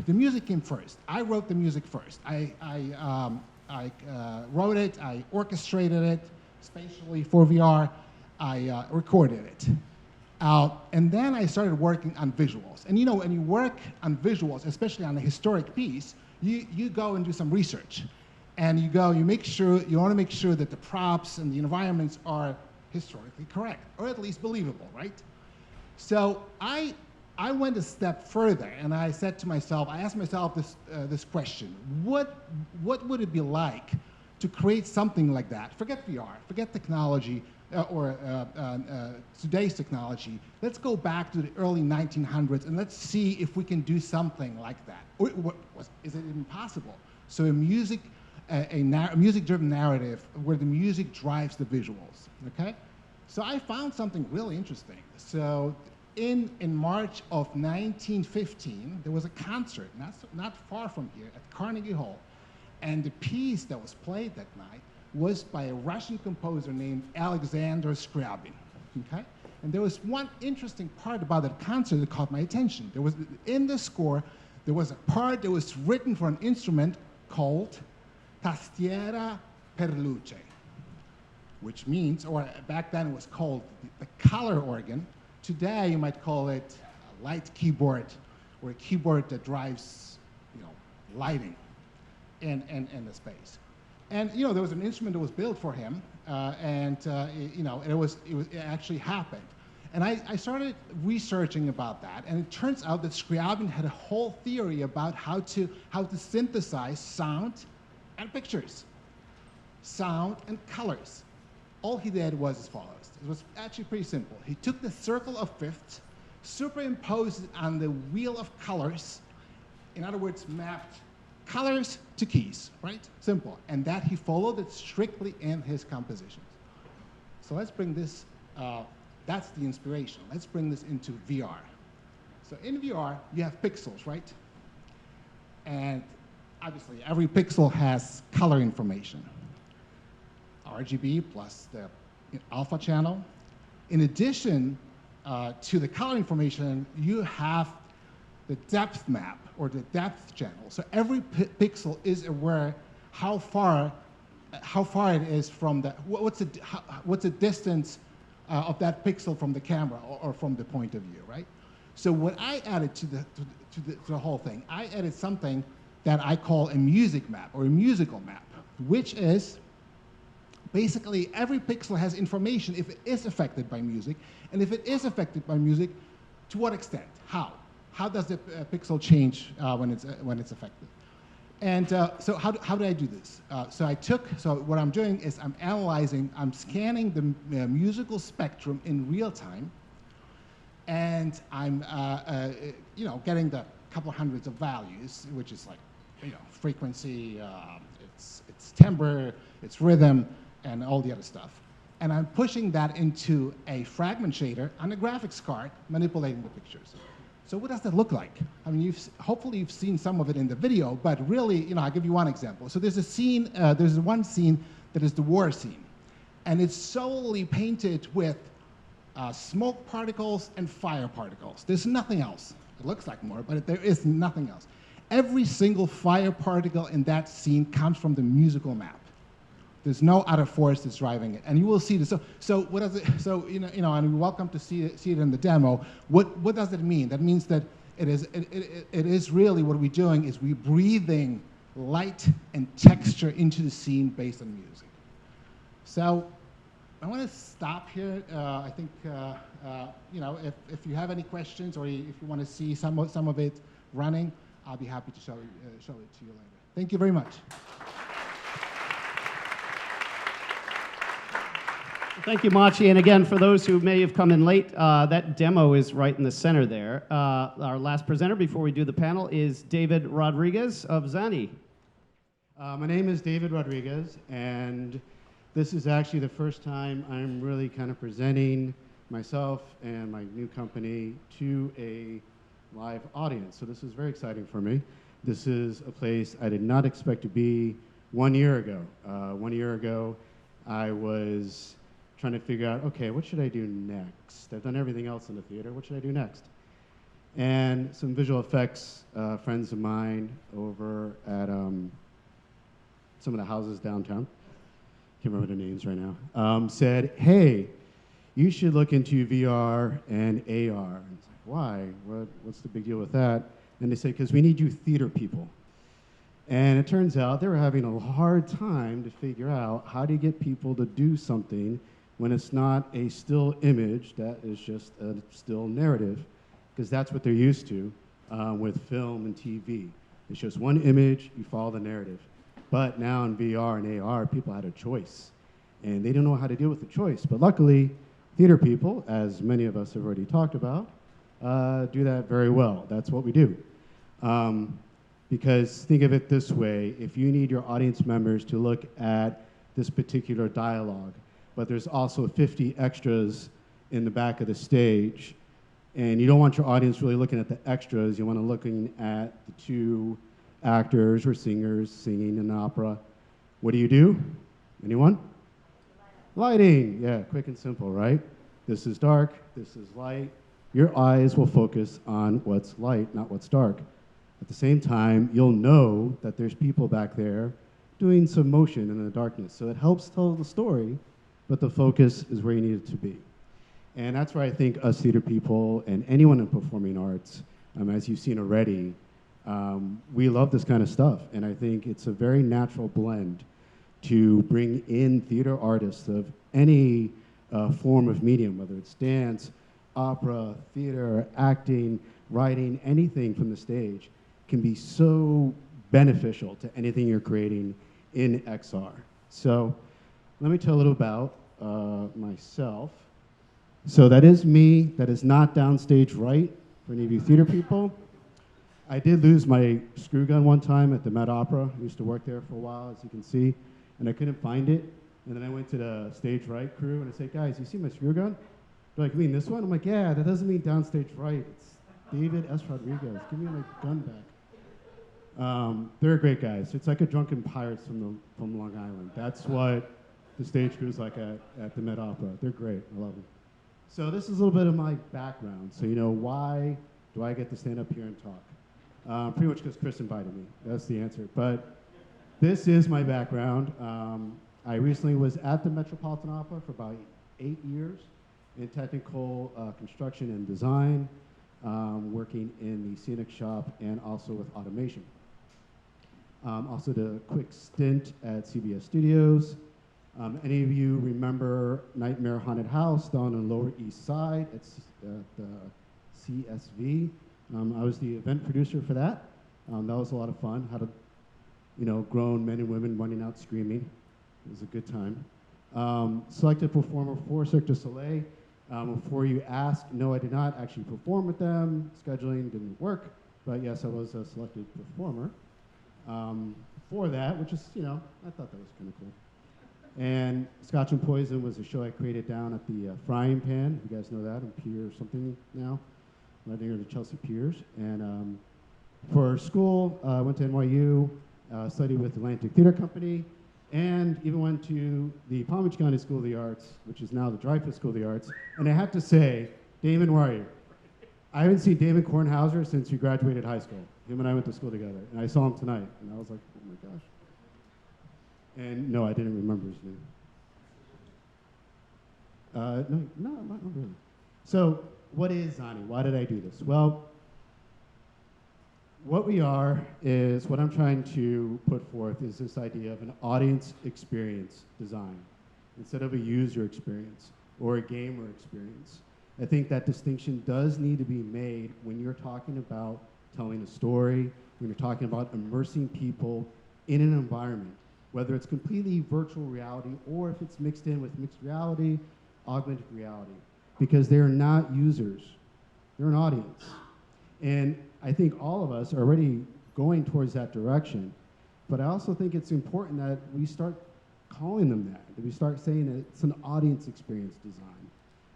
the music came first. I wrote the music first. I wrote it. I orchestrated it spatially for VR. I recorded it. And then I started working on visuals. And when you work on visuals, especially on a historic piece, you go and do some research. And you want to make sure that the props and the environments are historically correct, or at least believable, right? So I I went a step further, and I said to myself, I asked myself this question: what would it be like to create something like that? Forget VR, forget technology or today's technology. Let's go back to the early 1900s and let's see if we can do something like that. Is it even possible? So a music-driven narrative where the music drives the visuals. Okay, so I found something really interesting. So in March of 1915, there was a concert not far from here at Carnegie Hall, and the piece that was played that night was by a Russian composer named Alexander Scriabin. Okay, and there was one interesting part about that concert that caught my attention. There was in the score, there was a part that was written for an instrument called tastiera per luce, which means, or back then it was called the color organ. Today you might call it a light keyboard, or a keyboard that drives, lighting in the space. And there was an instrument that was built for him, it actually happened. And I started researching about that, and it turns out that Scriabin had a whole theory about how to synthesize sound and pictures, sound and colors. All he did was as follows. It was actually pretty simple. He took the circle of fifths, superimposed it on the wheel of colors, in other words, mapped colors to keys, right? Simple. And that he followed it strictly in his compositions. So let's bring this, that's the inspiration. Let's bring this into VR. So in VR, you have pixels, right? And obviously, every pixel has color information. RGB plus the alpha channel. In addition to the color information, you have the depth map or the depth channel. So every pixel is aware how far it is from the what's the distance of that pixel from the camera or from the point of view, right? So what I added to the whole thing, I added something that I call a music map or a musical map, which is basically every pixel has information if it is affected by music, and if it is affected by music, to what extent? How? How does the pixel change when it's affected? And so how did I do this? So what I'm doing is I'm scanning the musical spectrum in real time, and I'm getting the couple hundreds of values, which is like frequency, it's timbre, it's rhythm, and all the other stuff. And I'm pushing that into a fragment shader on a graphics card, manipulating the pictures. So what does that look like? I mean, hopefully you've seen some of it in the video, but really, I'll give you one example. So there's a scene, there's one scene that is the war scene, and it's solely painted with smoke particles and fire particles. There's nothing else. It looks like more, but there is nothing else. Every single fire particle in that scene comes from the musical map. There's no other force that's driving it, and you will see this. So what does it? So and you're welcome to see it in the demo. What does it mean? That means that it is really what we're doing is we're breathing light and texture into the scene based on music. So I want to stop here. I think if you have any questions or if you want to see some of it running, I'll be happy to show it to you later. Thank you very much. Thank you, Maciej. And again, for those who may have come in late, that demo is right in the center there. Our last presenter before we do the panel is David Rodriguez of Zanni. My name is David Rodriguez, and this is actually the first time I'm really kind of presenting myself and my new company to a live audience. So this is very exciting for me. This is a place I did not expect to be 1 year ago. 1 year ago, I was trying to figure out, okay, what should I do next? I've done everything else in the theater. What should I do next? And some visual effects friends of mine over at some of the houses downtown, can't remember their names right now, said, hey, you should look into VR and AR. And it's like, why? What's the big deal with that? And they said, because we need you theater people. And it turns out they were having a hard time to figure out how to get people to do something when it's not a still image, that is just a still narrative. because that's what they're used to with film and TV. It's just one image, you follow the narrative. But now in VR and AR, people had a choice, and they don't know how to deal with the choice. But luckily, theater people, as many of us have already talked about, do that very well. That's what we do. Because think of it this way, if you need your audience members to look at this particular dialogue, but there's also 50 extras in the back of the stage, and you don't want your audience really looking at the extras, you want to looking at the two actors or singers singing an opera. What do? Anyone? Lighting, yeah, quick and simple, right? This is dark, this is light. Your eyes will focus on what's light, not what's dark. At the same time, you'll know that there's people back there doing some motion in the darkness. So it helps tell the story, but the focus is where you need it to be. And that's where I think us theater people and anyone in performing arts, as you've seen already, we love this kind of stuff. And I think it's a very natural blend to bring in theater artists of any form of medium, whether it's dance, opera, theater, acting, writing, anything from the stage can be so beneficial to anything you're creating in XR. So let me tell a little about myself. So that is me. That is not downstage right for any of you theater people. I did lose my screw gun one time at the Met Opera. I used to work there for a while, as you can see, and I couldn't find it. And then I went to the stage right crew and I said, guys, you see my screw gun? They're like, you mean this one? I'm like, yeah, that doesn't mean downstage right. It's David S. Rodriguez. Give me my gun back. They're great guys. It's like a drunken pirates from Long Island. That's what the stage crew's like at the Met Opera. They're great. I love them. So this is a little bit of my background. So why do I get to stand up here and talk? Pretty much because Chris invited me. That's the answer. But this is my background. I recently was at the Metropolitan Opera for about 8 years in technical construction and design, working in the scenic shop and also with automation. Also did a quick stint at CBS Studios. Any of you remember Nightmare Haunted House down on the Lower East Side at the CSV? I was the event producer for that. That was a lot of fun. Had grown men and women running out screaming. It was a good time. Selected performer for Cirque du Soleil. Before you ask, no, I did not actually perform with them. Scheduling didn't work, but yes, I was a selected performer for that, which is, I thought that was kind of cool. And Scotch and Poison was a show I created down at the Frying Pan. You guys know that, on Pier something now, right near the Chelsea Piers. And for school, I went to NYU, studied with Atlantic Theater Company, and even went to the Palm Beach County School of the Arts, which is now the Dreyfus School of the Arts. And I have to say, Damon, where are you? I haven't seen Damon Kornhauser since we graduated high school. Him and I went to school together, and I saw him tonight, and I was like, oh my gosh. And no, I didn't remember his name. No, not really. So what is Zanni? Why did I do this? Well, what we are is, what I'm trying to put forth is this idea of an audience experience design instead of a user experience or a gamer experience. I think that distinction does need to be made when you're talking about telling a story, when you're talking about immersing people in an environment, whether it's completely virtual reality or if it's mixed in with mixed reality, augmented reality, because they're not users, they're an audience. And I think all of us are already going towards that direction, but I also think it's important that we start calling them that we start saying that it's an audience experience design,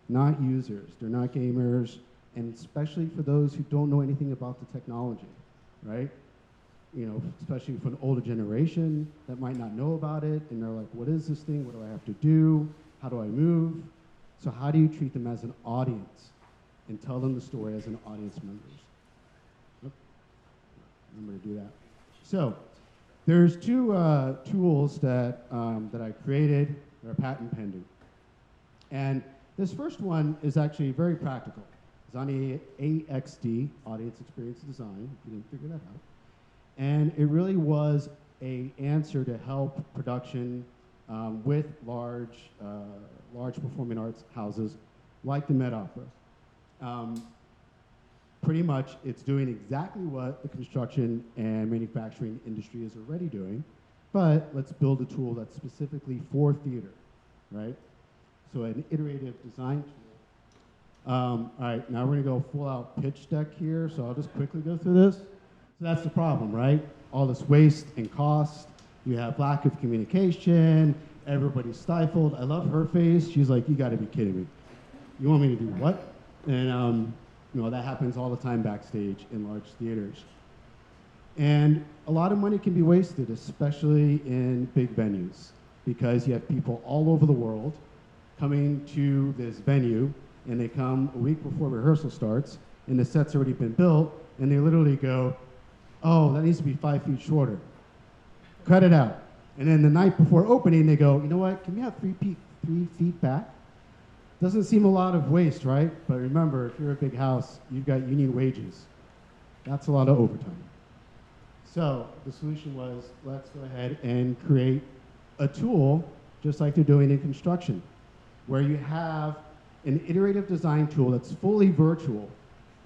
not users. They're not gamers, and especially for those who don't know anything about the technology, right? Especially for an older generation that might not know about it, and they're like, what is this thing? What do I have to do? How do I move? So how do you treat them as an audience and tell them the story as an audience members? Remember to do that. So there's two tools that I created that are patent pending. And this first one is actually very practical. Zanni AXD, Audience Experience Design, if you didn't figure that out. And it really was an answer to help production with large performing arts houses like the Met Opera. pretty much it's doing exactly what the construction and manufacturing industry is already doing, but let's build a tool that's specifically for theater, right? So an iterative design tool. All right, now we're gonna go full out pitch deck here, so I'll just quickly go through this. So that's the problem, right? All this waste and cost, you have lack of communication, everybody's stifled. I love her face, she's like, you gotta be kidding me. You want me to do what? And that happens all the time backstage in large theaters. And a lot of money can be wasted, especially in big venues, because you have people all over the world coming to this venue, and they come a week before rehearsal starts, and the set's already been built, and they literally go, oh, that needs to be 5 feet shorter. Cut it out. And then the night before opening, they go, you know what, can we have 3 feet back? Doesn't seem a lot of waste, right? But remember, if you're a big house, you've got union wages. That's a lot of overtime. So the solution was, let's go ahead and create a tool, just like they're doing in construction, where you have an iterative design tool that's fully virtual,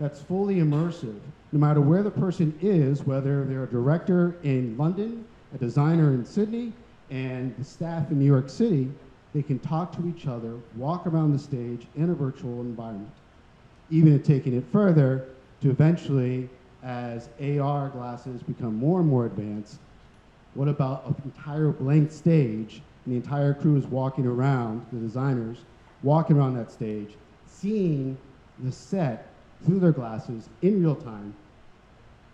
that's fully immersive, no matter where the person is, whether they're a director in London, a designer in Sydney, and the staff in New York City, they can talk to each other, walk around the stage in a virtual environment. Even taking it further to eventually, as AR glasses become more and more advanced, what about an entire blank stage and the entire crew is walking around, the designers, walking around that stage, seeing the set through their glasses in real time.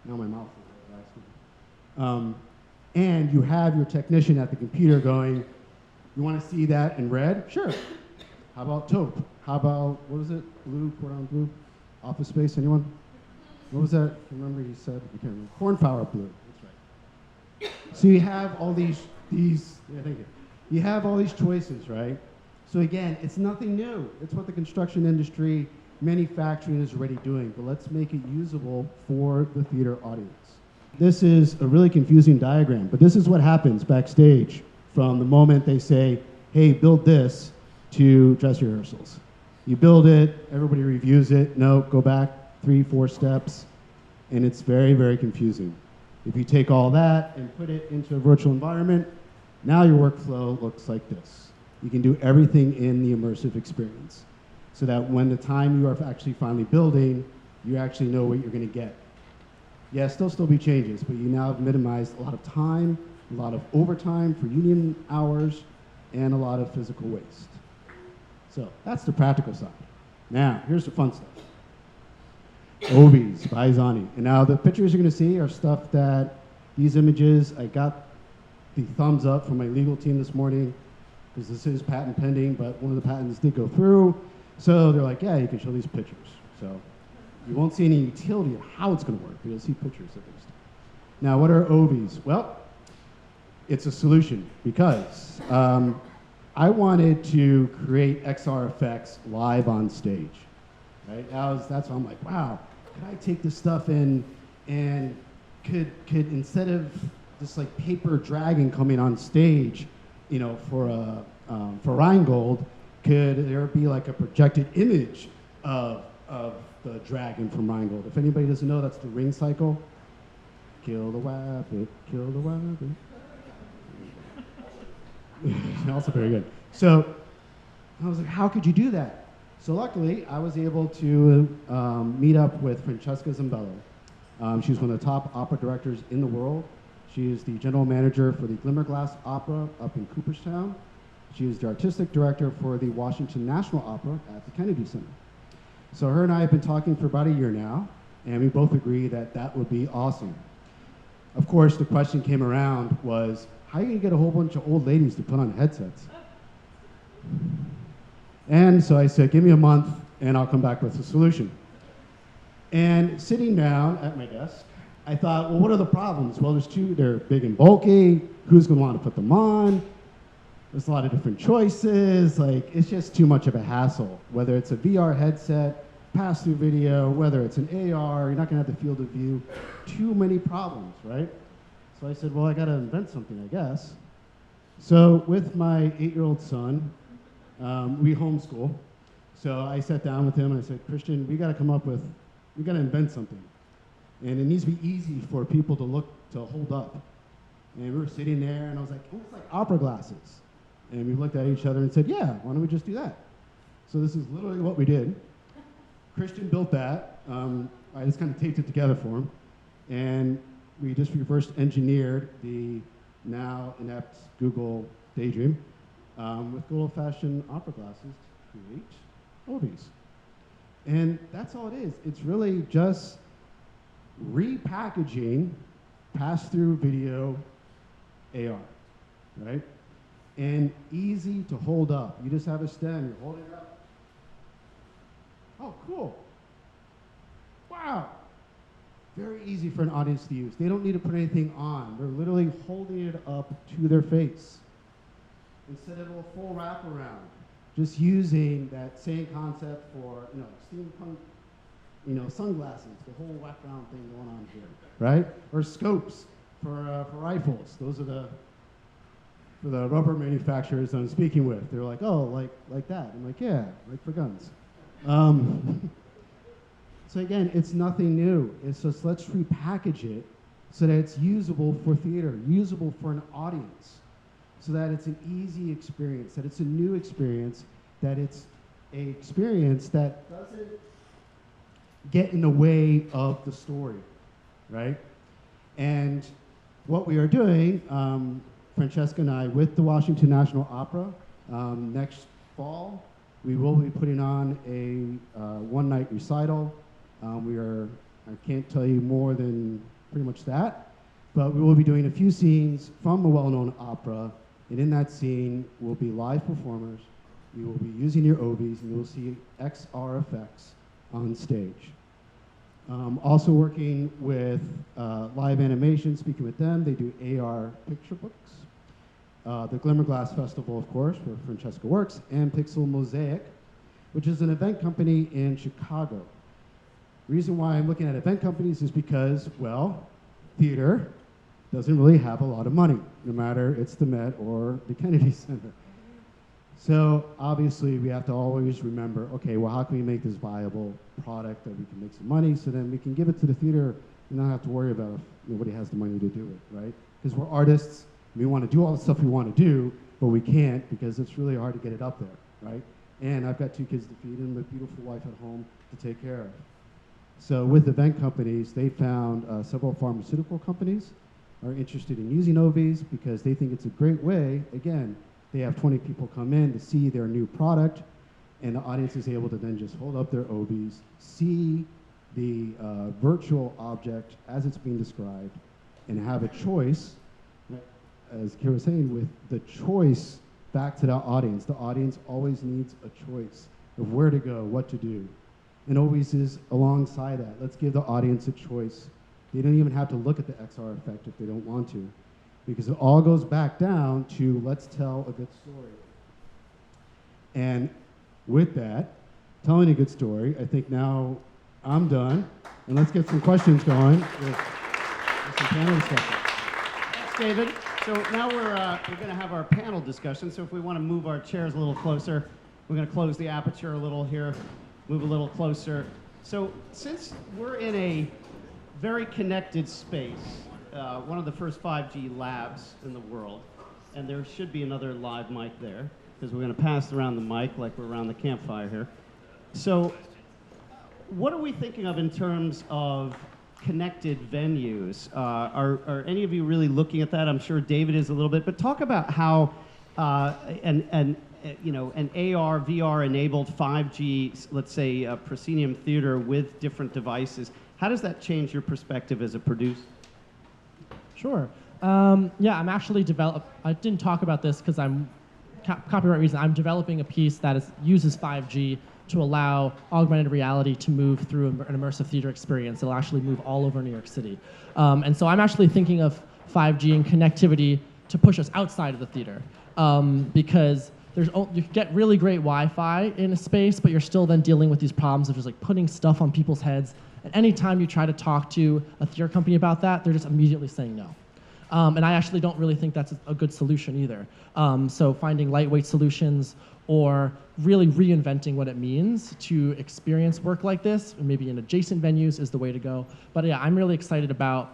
Now my mouth is relaxed. And you have your technician at the computer going, you want to see that in red? Sure. How about taupe? How about, what is it? Blue, cordon bleu? Office Space, anyone? What was that? I remember he said, I can't remember. Cornflower blue, that's right. So you have all these, yeah, thank you. You have all these choices, right? So again, it's nothing new. It's what the construction industry, manufacturing is already doing, but let's make it usable for the theater audience. This is a really confusing diagram, but this is what happens backstage from the moment they say, hey, build this, to dress rehearsals. You build it, everybody reviews it, no, go back 3-4 steps, and it's very, very confusing. If you take all that and put it into a virtual environment, now your workflow looks like this. You can do everything in the immersive experience, so that when the time you are actually finally building, you actually know what you're gonna get. Yes, there'll still be changes, but you now have minimized a lot of time, a lot of overtime for union hours, and a lot of physical waste. So that's the practical side. Now, here's the fun stuff. Ovees by Zanni. And now the pictures you're gonna see are stuff that, these images, I got the thumbs up from my legal team this morning, because this is patent pending, but one of the patents did go through. So they're like, yeah, you can show these pictures. So you won't see any utility of how it's gonna work, but you'll see pictures at least. Now, what are Ovees? Well, it's a solution, because I wanted to create XR effects live on stage, right? That's why I'm like, wow, could I take this stuff in and could instead of just like paper dragon coming on stage, for Rheingold, could there be like a projected image of the dragon from Rheingold? If anybody doesn't know, that's the ring cycle. Kill the rabbit, kill the rabbit. Also very good. So I was like, how could you do that? So luckily, I was able to meet up with Francesca Zambello. She's one of the top opera directors in the world. She is the general manager for the Glimmerglass Opera up in Cooperstown. She is the artistic director for the Washington National Opera at the Kennedy Center. So her and I have been talking for about a year now, and we both agree that that would be awesome. Of course, the question came around was, how are you gonna get a whole bunch of old ladies to put on headsets? And so I said, give me a month and I'll come back with a solution. And sitting down at my desk, I thought, well, what are the problems? Well, they're big and bulky. Who's gonna want to put them on? There's a lot of different choices. Like, it's just too much of a hassle. Whether it's a VR headset, pass-through video, whether it's an AR, you're not gonna have the field of view. Too many problems, right? So I said, well, I gotta invent something, I guess. So with my 8-year-old son, we homeschool. So I sat down with him and I said, Christian, we gotta come up with we got to invent something. And it needs to be easy for people to hold up. And we were sitting there, and I was like, almost like opera glasses. And we looked at each other and said, yeah, why don't we just do that? So this is literally what we did. Christian built that. I just kind of taped it together for him. And we just reverse engineered the now inept Google Daydream with good old-fashioned opera glasses to create Ovees. And that's all it is. It's really just repackaging pass-through video AR, right? And easy to hold up. You just have a stem, you're holding it up. Oh, cool. Wow. Very easy for an audience to use. They don't need to put anything on. They're literally holding it up to their face instead of a full wraparound. Just using that same concept for, steampunk, sunglasses, the whole wraparound thing going on here, right? Or scopes for rifles. Those are for the rubber manufacturers I'm speaking with. They're like, oh, like that. I'm like, yeah, like for guns. So again, it's nothing new. It's just let's repackage it so that it's usable for theater, usable for an audience, so that it's an easy experience, that it's a new experience, that it's an experience that doesn't get in the way of the story, right? And what we are doing, Francesca and I, with the Washington National Opera, next fall, we will be putting on a one-night recital. I can't tell you more than pretty much that, but we will be doing a few scenes from a well-known opera, and in that scene will be live performers. We will be using your Ovees, and you will see XR effects on stage. Also working with live animation, speaking with them, they do AR picture books. The Glimmer Glass Festival, of course, where Francesca works, and Pixel Mosaic, which is an event company in Chicago. The reason why I'm looking at event companies is because, well, theater doesn't really have a lot of money, no matter it's the Met or the Kennedy Center. So obviously we have to always remember, okay, well, how can we make this viable product that we can make some money so then we can give it to the theater and not have to worry about if nobody has the money to do it, right? Because we're artists, we want to do all the stuff we want to do, but we can't because it's really hard to get it up there, right? And I've got 2 kids to feed and a beautiful wife at home to take care of. So with event companies, they found several pharmaceutical companies are interested in using Ovees because they think it's a great way. Again, they have 20 people come in to see their new product, and the audience is able to then just hold up their Ovees, see the virtual object as it's being described, and have a choice, as Kiira was saying, with the choice back to the audience. The audience always needs a choice of where to go, what to do. And Ovees is alongside that. Let's give the audience a choice. They don't even have to look at the XR effect if they don't want to, because it all goes back down to let's tell a good story. And with that, telling a good story, I think now I'm done, and let's get some questions going with some panel discussion. Thanks, David. So now we're going to have our panel discussion. So if we want to move our chairs a little closer, we're going to close the aperture a little here, move a little closer. So since we're in a very connected space, one of the first 5G labs in the world, and there should be another live mic there, because we're going to pass around the mic like we're around the campfire here. So what are we thinking of in terms of connected venues? Are any of you really looking at that? I'm sure David is a little bit, but talk about how an AR, VR enabled 5G, let's say proscenium theater with different devices, how does that change your perspective as a producer? Sure. Yeah, I'm actually I didn't talk about this because I'm copyright reason. I'm developing a piece that uses 5G to allow augmented reality to move through an immersive theater experience. It'll actually move all over New York City. And so I'm actually thinking of 5G and connectivity to push us outside of the theater, because you get really great Wi-Fi in a space, but you're still then dealing with these problems of just like putting stuff on people's heads. And anytime you try to talk to a theater company about that, they're just immediately saying no. And I actually don't really think that's a good solution either. So finding lightweight solutions or really reinventing what it means to experience work like this, maybe in adjacent venues, is the way to go. But yeah, I'm really excited about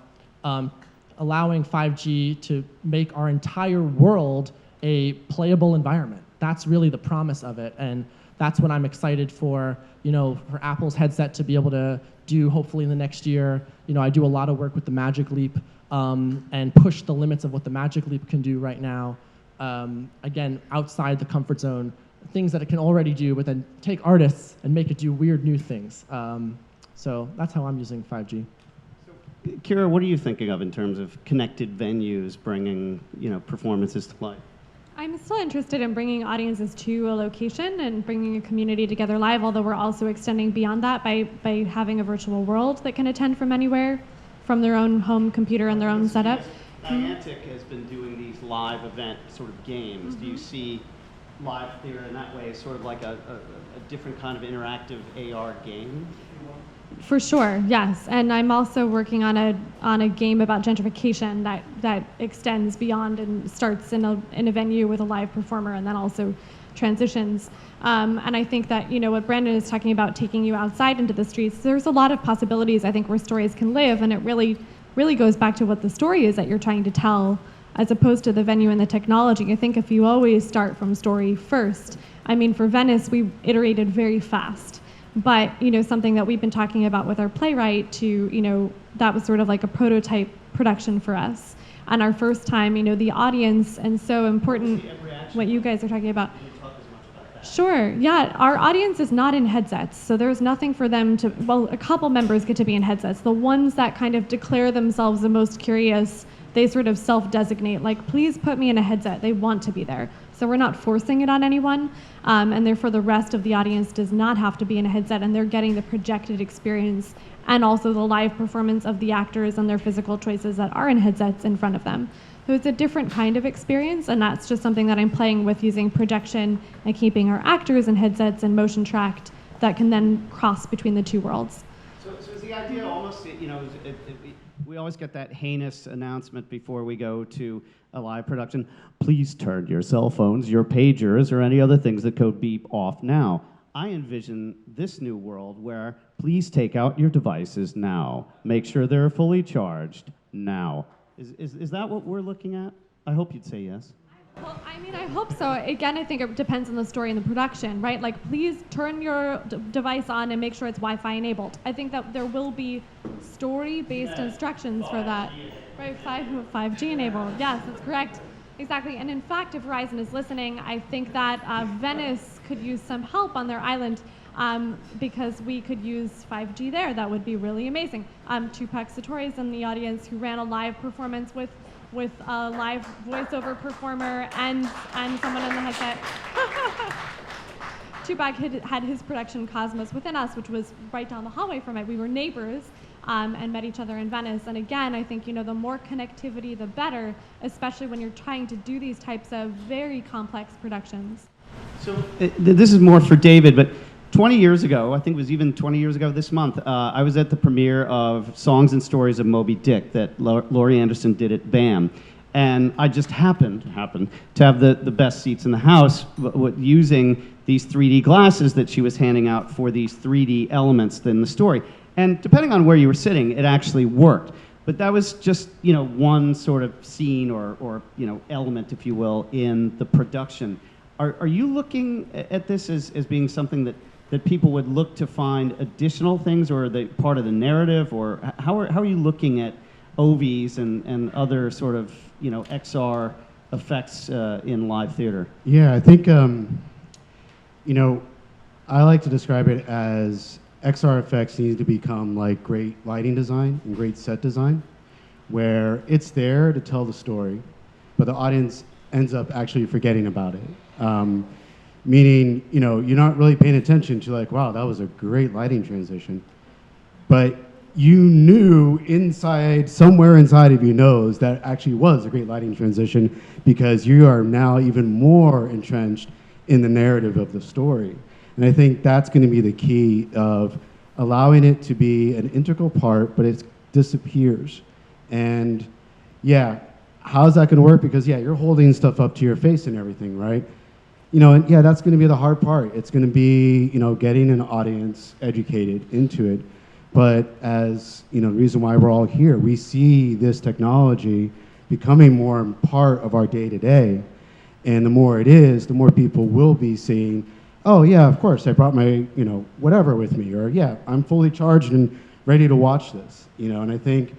allowing 5G to make our entire world a playable environment. That's really the promise of it, and that's what I'm excited for, for Apple's headset to be able to do hopefully in the next year. I do a lot of work with the Magic Leap and push the limits of what the Magic Leap can do right now. Again, outside the comfort zone, things that it can already do, but then take artists and make it do weird new things. So that's how I'm using 5G. Kiira, what are you thinking of in terms of connected venues bringing, performances to life? I'm still interested in bringing audiences to a location and bringing a community together live, although we're also extending beyond that by having a virtual world that can attend from anywhere, from their own home computer and their own setup. Niantic has been doing these live event sort of games. Do you see live theater in that way, sort of like a different kind of interactive AR game? For sure, yes. And I'm also working on a game about gentrification that extends beyond and starts in a venue with a live performer and then also transitions. And I think that, what Brandon is talking about, taking you outside into the streets, there's a lot of possibilities, I think, where stories can live, and it really goes back to what the story is that you're trying to tell, as opposed to the venue and the technology. I think if you always start from story first, for Venice, we iterated very fast. But, something that we've been talking about with our playwright that was sort of like a prototype production for us. And our first time, the audience, and so important what you guys are talking about. Sure, yeah, our audience is not in headsets, so there's nothing for them to, a couple members get to be in headsets. The ones that kind of declare themselves the most curious, they sort of self-designate, like, please put me in a headset. They want to be there. So we're not forcing it on anyone, and therefore the rest of the audience does not have to be in a headset, and they're getting the projected experience and also the live performance of the actors and their physical choices that are in headsets in front of them. So it's a different kind of experience, and that's just something that I'm playing with, using projection and keeping our actors in headsets and motion tracked that can then cross between the two worlds. So is the idea almost, we always get that heinous announcement before we go to a live production: please turn your cell phones, your pagers, or any other things that code beep off now. I envision this new world where please take out your devices now. Make sure they're fully charged now. Is that what we're looking at? I hope you'd say yes. Well, I hope so. Again, I think it depends on the story and the production, right? Like, please turn your device on and make sure it's Wi-Fi enabled. I think that there will be story-based instructions for that. Right, 5G enabled. Yes, that's correct. Exactly. And in fact, if Verizon is listening, I think that Venice could use some help on their island, because we could use 5G there. That would be really amazing. Tupac Satori's in the audience, who ran a live performance with a live voiceover performer and someone on the headset. Tupac had his production Cosmos Within Us, which was right down the hallway from it. We were neighbors and met each other in Venice. And again, I think, the more connectivity, the better, especially when you're trying to do these types of very complex productions. So this is more for David, but 20 years ago, I think it was even 20 years ago this month, I was at the premiere of Songs and Stories of Moby Dick that Laurie Anderson did at BAM. And I just happened to have the best seats in the house using these 3D glasses that she was handing out for these 3D elements in the story. And depending on where you were sitting, it actually worked. But that was just, one sort of scene or element, if you will, in the production. Are you looking at this as being something that people would look to find additional things, or are they part of the narrative, or how are you looking at Ovees and other sort of XR effects in live theater? Yeah, I think I like to describe it as XR effects need to become like great lighting design and great set design, where it's there to tell the story, but the audience ends up actually forgetting about it. Meaning, you're not really paying attention to, like, wow, that was a great lighting transition. But you knew somewhere inside of your nose, that actually was a great lighting transition, because you are now even more entrenched in the narrative of the story. And I think that's going to be the key of allowing it to be an integral part, but it disappears. And yeah, how's that going to work? Because yeah, you're holding stuff up to your face and everything, right? You know, and yeah, that's going to be the hard part. It's going to be, you know, getting an audience educated into it. But as, you know, the reason why we're all here, we see this technology becoming more part of our day-to-day. And the more it is, the more people will be seeing, oh yeah, of course, I brought my, you know, whatever with me, or yeah, I'm fully charged and ready to watch this, you know. And I think,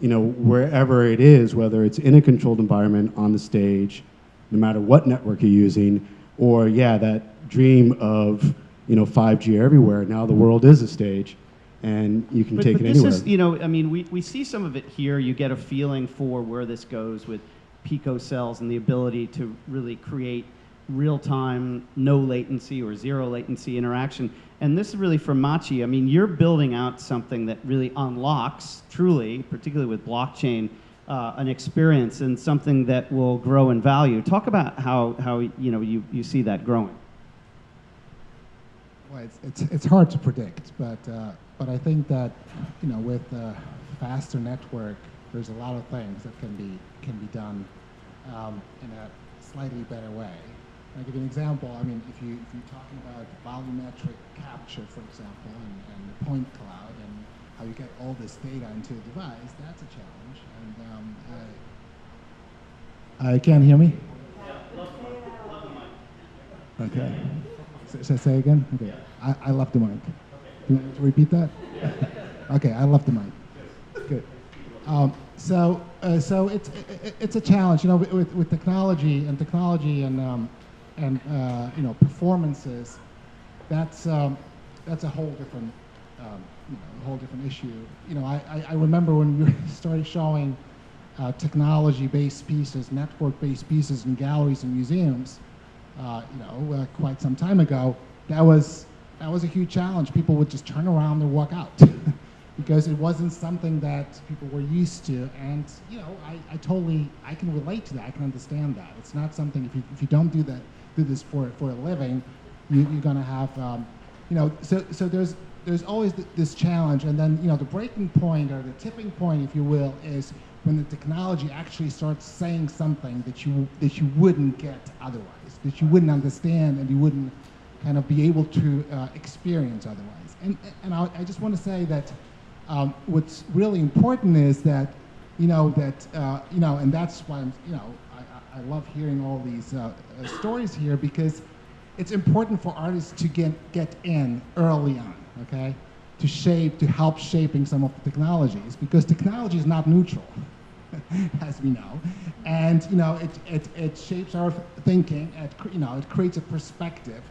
you know, wherever it is, whether it's in a controlled environment on the stage, no matter what network you're using, or yeah, that dream of, you know, 5G everywhere. Now the world is a stage, and you can take it this anywhere. is, you know, I mean, we see some of it here. You get a feeling for where this goes with picocells and the ability to really create real-time, no latency or zero latency interaction. And this is really from Maciej. I mean, you're building out something that really unlocks, truly, particularly with blockchain, an experience and something that will grow in value. Talk about how you know, you see that growing. Well, it's hard to predict, but I think that, you know, with a faster network, there's a lot of things that can be done in a slightly better way. I'll give you an example. I mean, if you're talking about volumetric capture, for example, and the point cloud, and how you get all this data into a device, that's a challenge. And can't hear me? Okay. Say again? Okay. I left the mic. You want me to repeat that? Okay, I left the mic. Good. So it's a challenge, you know, with technology and you know, performances. That's a whole different issue. You know, I remember when we started showing technology-based pieces, network-based pieces in galleries and museums, you know, quite some time ago. That was a huge challenge. People would just turn around and walk out because it wasn't something that people were used to. And you know, I can relate to that. I can understand that. It's not something, if you don't do this for a living, you're gonna have, you know. So there's always this challenge. And then, you know, the breaking point, or the tipping point, if you will, is when the technology actually starts saying something that you wouldn't get otherwise, that you wouldn't understand, and you wouldn't kind of be able to experience otherwise. And I just want to say that what's really important is that, you know, and that's why I love hearing all these stories here, because it's important for artists to get in early on, okay, to help shaping some of the technologies, because technology is not neutral, as we know, and you know, it shapes our thinking. You know, it creates a perspective.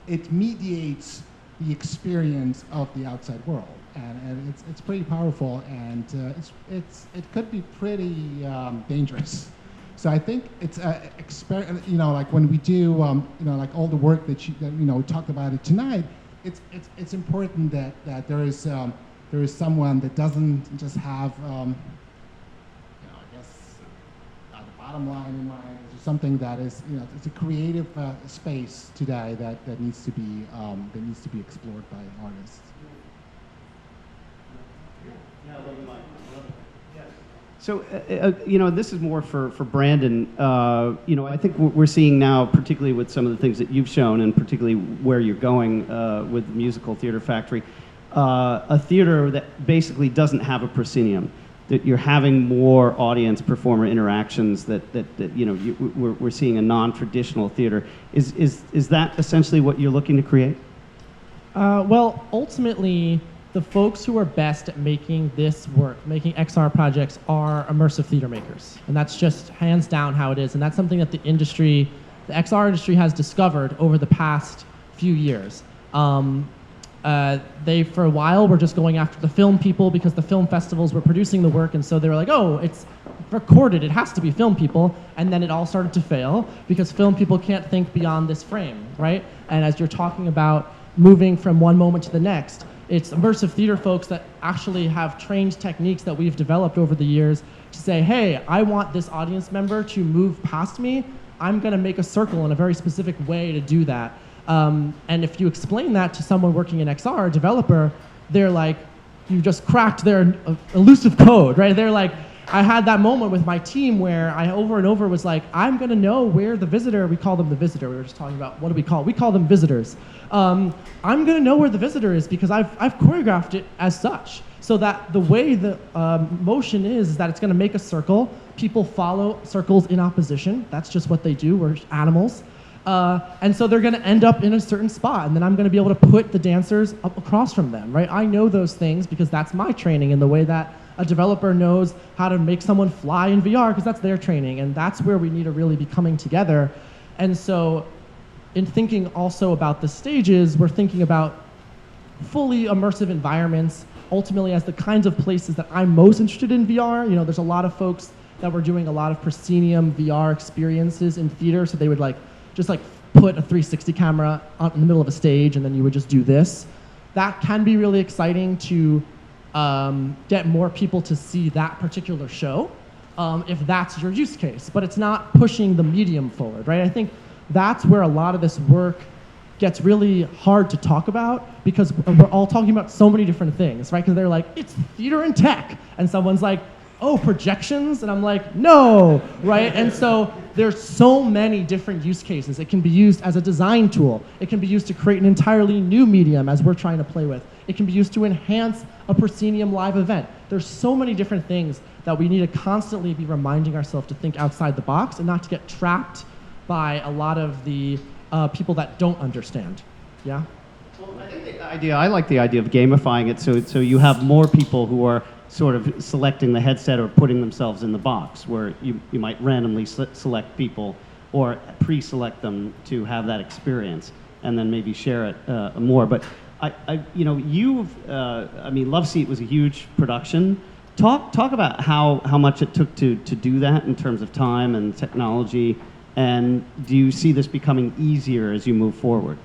It mediates the experience of the outside world, and it's pretty powerful, and it could be pretty dangerous. So I think it's you know, like when we do you know, like all the work that you know, we talked about it tonight. It's important that there is someone that doesn't just have you know, I guess the bottom line in mind. It's something that is, you know, it's a creative space today that needs to be explored by artists. So, you know, this is more for Brandon. You know, I think we're seeing now, particularly with some of the things that you've shown, and particularly where you're going with the Musical Theater Factory, a theater that basically doesn't have a proscenium. That you're having more audience performer interactions. That you know, we're seeing a non-traditional theater. Is that essentially what you're looking to create? Well, ultimately, the folks who are best at making this work, making XR projects, are immersive theater makers. And that's just hands down how it is. And that's something that the XR industry has discovered over the past few years. They, for a while, were just going after the film people because the film festivals were producing the work. And so they were like, oh, it's recorded, it has to be film people. And then it all started to fail because film people can't think beyond this frame, right? And as you're talking about moving from one moment to the next, it's immersive theater folks that actually have trained techniques that we've developed over the years to say, hey, I want this audience member to move past me. I'm going to make a circle in a very specific way to do that. And if you explain that to someone working in XR, a developer, they're like, you just cracked their elusive code, right? They're like, I had that moment with my team where I over and over was like, I'm gonna know where the visitor, we call them the visitor, we were just talking about, what do we call? We call them visitors. I'm gonna know where the visitor is because I've choreographed it as such. So that the way the motion is that it's gonna make a circle. People follow circles in opposition. That's just what they do, we're animals. And so they're gonna end up in a certain spot, and then I'm gonna be able to put the dancers up across from them, right? I know those things because that's my training, in the way that a developer knows how to make someone fly in VR because that's their training, and that's where we need to really be coming together. And so in thinking also about the stages, we're thinking about fully immersive environments, ultimately as the kinds of places that I'm most interested in VR. You know, there's a lot of folks that were doing a lot of proscenium VR experiences in theater, so they would just put a 360 camera out in the middle of a stage and then you would just do this. That can be really exciting to get more people to see that particular show, if that's your use case, but it's not pushing the medium forward, right? I think that's where a lot of this work gets really hard to talk about because we're all talking about so many different things, right? Because they're like, it's theater and tech, and someone's like, oh, projections? And I'm like, no, right? And so there's so many different use cases. It can be used as a design tool. It can be used to create an entirely new medium as we're trying to play with. It can be used to enhance a proscenium live event. There's so many different things that we need to constantly be reminding ourselves to think outside the box and not to get trapped by a lot of the people that don't understand. Yeah? Well, I think I like the idea of gamifying it so you have more people who are sort of selecting the headset or putting themselves in the box, where you might randomly select people or pre-select them to have that experience and then maybe share it more. But Love Seat was a huge production. Talk about how much it took to do that in terms of time and technology, and do you see this becoming easier as you move forward?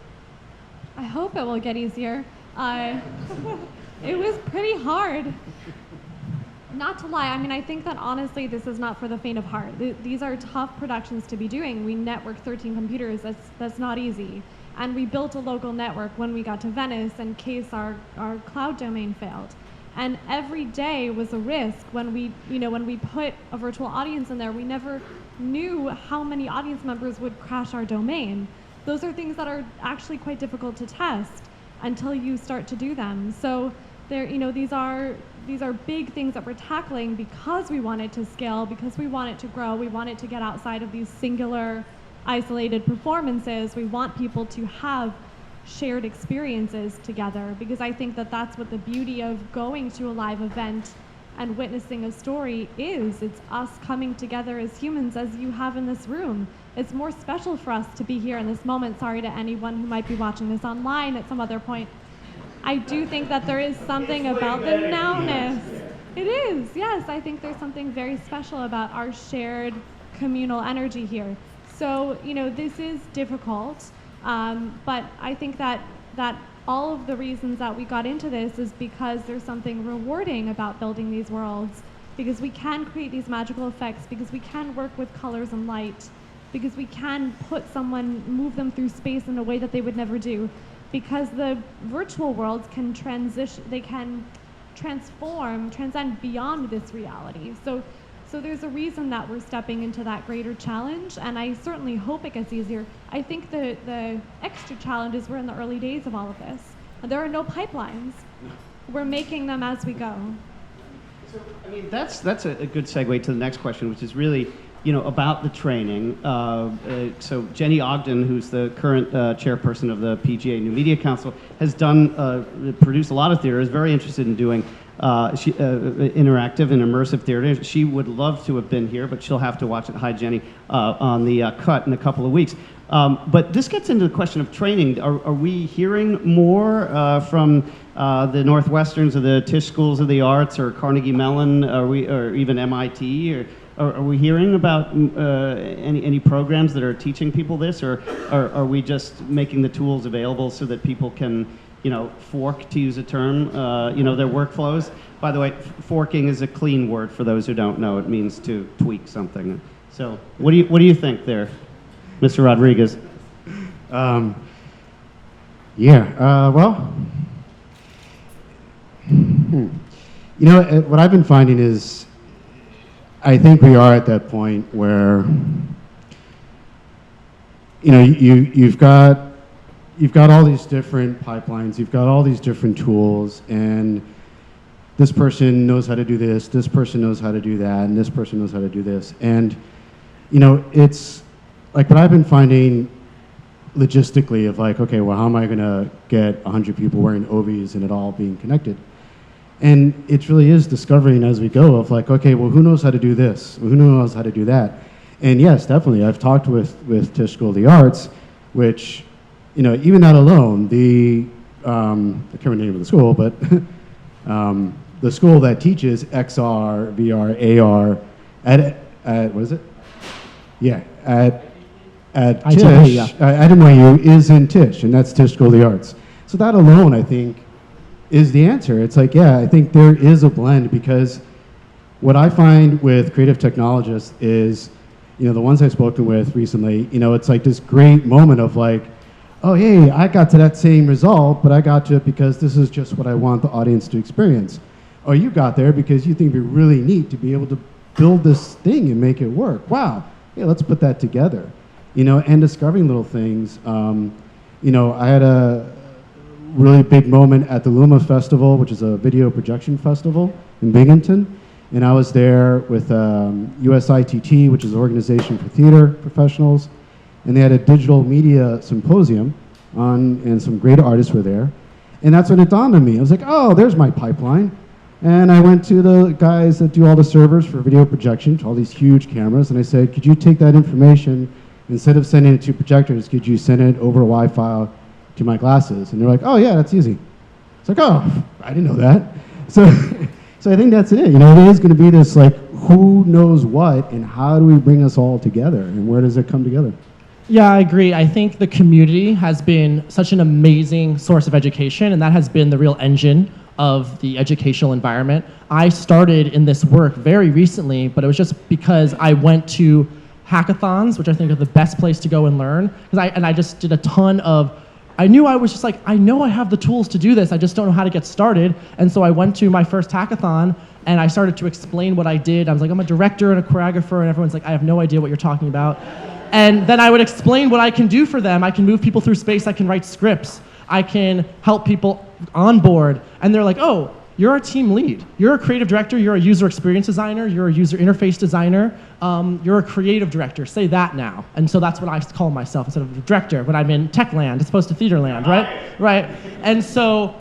I hope it will get easier. It was pretty hard. Not to lie, I mean, I think that honestly this is not for the faint of heart. These are tough productions to be doing. We network 13 computers, that's not easy. And we built a local network when we got to Venice in case our cloud domain failed. And every day was a risk when we put a virtual audience in there, we never knew how many audience members would crash our domain. Those are things that are actually quite difficult to test until you start to do them. So these are big things that we're tackling because we want it to scale, because we want it to grow, we want it to get outside of these singular, isolated performances. We want people to have shared experiences together, because I think that that's what the beauty of going to a live event and witnessing a story is. It's us coming together as humans, as you have in this room. It's more special for us to be here in this moment. Sorry to anyone who might be watching this online at some other point. I do think that there is something about the nowness. It is, yes. I think there's something very special about our shared communal energy here. So, this is difficult, but I think that all of the reasons that we got into this is because there's something rewarding about building these worlds, because we can create these magical effects, because we can work with colors and light, because we can move them through space in a way that they would never do. Because the virtual worlds can transcend beyond this reality. So there's a reason that we're stepping into that greater challenge, and I certainly hope it gets easier. I think the extra challenge is we're in the early days of all of this, and there are no pipelines. We're making them as we go. So, that's a good segue to the next question, which is really, about the training. So Jenny Ogden, who's the current chairperson of the PGA New Media Council, has produced a lot of theater, is very interested in doing interactive and immersive theater. She would love to have been here, but she'll have to watch it, hi Jenny, on the cut in a couple of weeks. But this gets into the question of training. Are we hearing more from the Northwesterns or the Tisch Schools of the Arts or Carnegie Mellon, or even MIT, or are we hearing about any programs that are teaching people this, or are we just making the tools available so that people can, fork, to use a term, their workflows? By the way, forking is a clean word for those who don't know. It means to tweak something. So, what do you think there, Mr. Rodriguez? What I've been finding is I think we are at that point where, you've got all these different pipelines, you've got all these different tools, and this person knows how to do this person knows how to do that, and this person knows how to do this. And, it's like what I've been finding logistically of like, okay, well, how am I gonna get 100 people wearing Ovees and it all being connected? And it really is discovering as we go of like, okay, well, who knows how to do this? Who knows how to do that? And yes, definitely, I've talked with Tisch School of the Arts, which, even that alone, I can't remember the name of the school, but the school that teaches XR, VR, AR at what is it? Yeah, at ITB, Tisch, yeah. at NYU is in Tisch, and that's Tisch School of the Arts. So that alone, I think, is the answer. It's like, yeah, I think there is a blend, because what I find with creative technologists is, the ones I've spoken with recently, it's like this great moment of like, oh, hey, I got to that same result, but I got to it because this is just what I want the audience to experience. Or you got there because you think it'd be really neat to be able to build this thing and make it work. Wow, yeah, let's put that together. And discovering little things. I had a really big moment at the Luma Festival, which is a video projection festival in Binghamton. And I was there with USITT, which is an organization for theater professionals. And they had a digital media symposium and some great artists were there. And that's when it dawned on me. I was like, oh, there's my pipeline. And I went to the guys that do all the servers for video projection, all these huge cameras, and I said, could you take that information, instead of sending it to projectors, could you send it over Wi-Fi to my glasses? And they're like, oh yeah, that's easy. It's like, oh, I didn't know that. So I think that's it. It is going to be this like, who knows what, and how do we bring us all together, and where does it come together? Yeah, I agree. I think the community has been such an amazing source of education, and that has been the real engine of the educational environment. I started in this work very recently, but it was just because I went to hackathons, which I think are the best place to go and learn. I just did a ton of, I knew I was just like, I know I have the tools to do this, I just don't know how to get started. And so I went to my first hackathon and I started to explain what I did. I was like, I'm a director and a choreographer, and everyone's like, I have no idea what you're talking about. And then I would explain what I can do for them. I can move people through space, I can write scripts, I can help people onboard. And they're like, oh, you're a team lead. You're a creative director, you're a user experience designer, you're a user interface designer, you're a creative director, say that now. And so that's what I call myself instead of a director. When I'm in tech land, as opposed to theater land, right? And so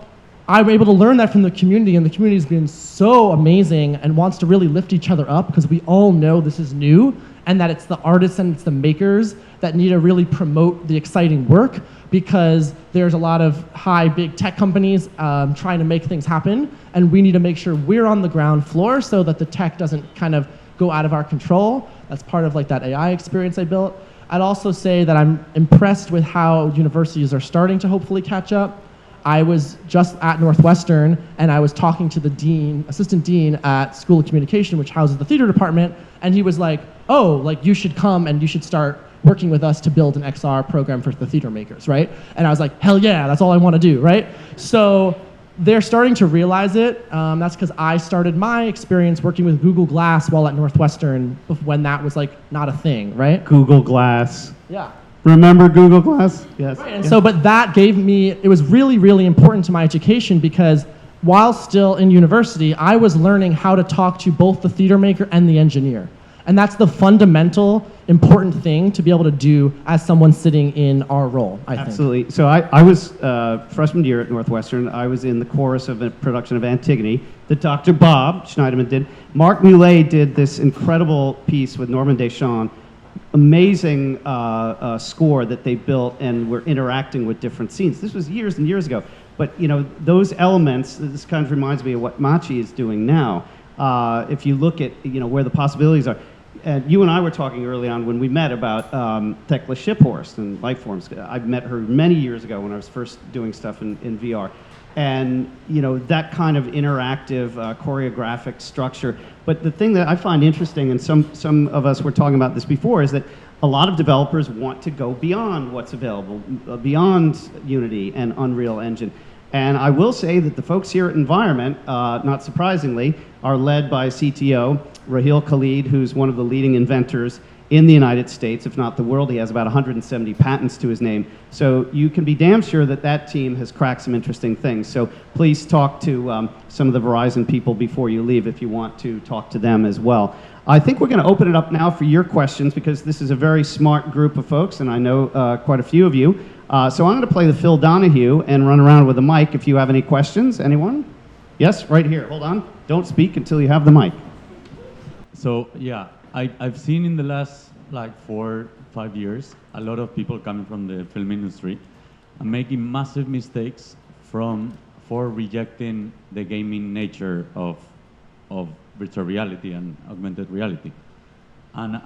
I'm able to learn that from the community, and the community has been so amazing and wants to really lift each other up, because we all know this is new, and that it's the artists and it's the makers that need to really promote the exciting work, because there's a lot of big tech companies trying to make things happen, and we need to make sure we're on the ground floor so that the tech doesn't kind of go out of our control. That's part of like that AI experience I built. I'd also say that I'm impressed with how universities are starting to hopefully catch up. I was just at Northwestern, and I was talking to the dean, assistant dean at School of Communication, which houses the theater department, and he was like, oh, like you should come and you should start working with us to build an XR program for the theater makers, right? And I was like, hell yeah, that's all I want to do, right? So they're starting to realize it. That's because I started my experience working with Google Glass while at Northwestern when that was like not a thing, right? Google Glass. Yeah. Remember Google Glass? Yes. Right, and so, but that gave me, it was really, really important to my education, because while still in university, I was learning how to talk to both the theater maker and the engineer. And that's the fundamental, important thing to be able to do as someone sitting in our role, I think. Absolutely. So I was freshman year at Northwestern. I was in the chorus of a production of Antigone that Dr. Bob Schneiderman did. Mark Muley did this incredible piece with Norman Deschamps. Amazing score that they built, and were interacting with different scenes. This was years and years ago. But those elements, this kind of reminds me of what Maciej is doing now. If you look at where the possibilities are. And you and I were talking early on when we met about Thekla Shiphorst and Lifeforms. I met her many years ago when I was first doing stuff in VR. And that kind of interactive choreographic structure. But the thing that I find interesting, and some of us were talking about this before, is that a lot of developers want to go beyond what's available, beyond Unity and Unreal Engine. And I will say that the folks here at Environment, not surprisingly, are led by CTO Raheel Khalid, who's one of the leading inventors in the United States, if not the world. He has about 170 patents to his name. So you can be damn sure that that team has cracked some interesting things. So please talk to some of the Verizon people before you leave if you want to talk to them as well. I think we're going to open it up now for your questions because this is a very smart group of folks, and I know quite a few of you. So I'm going to play the Phil Donahue and run around with a mic if you have any questions. Anyone? Yes, right here. Hold on. Don't speak until you have the mic. So yeah, I've seen in the last like 4-5 years a lot of people coming from the film industry and making massive mistakes for rejecting the gaming nature of virtual reality and augmented reality. And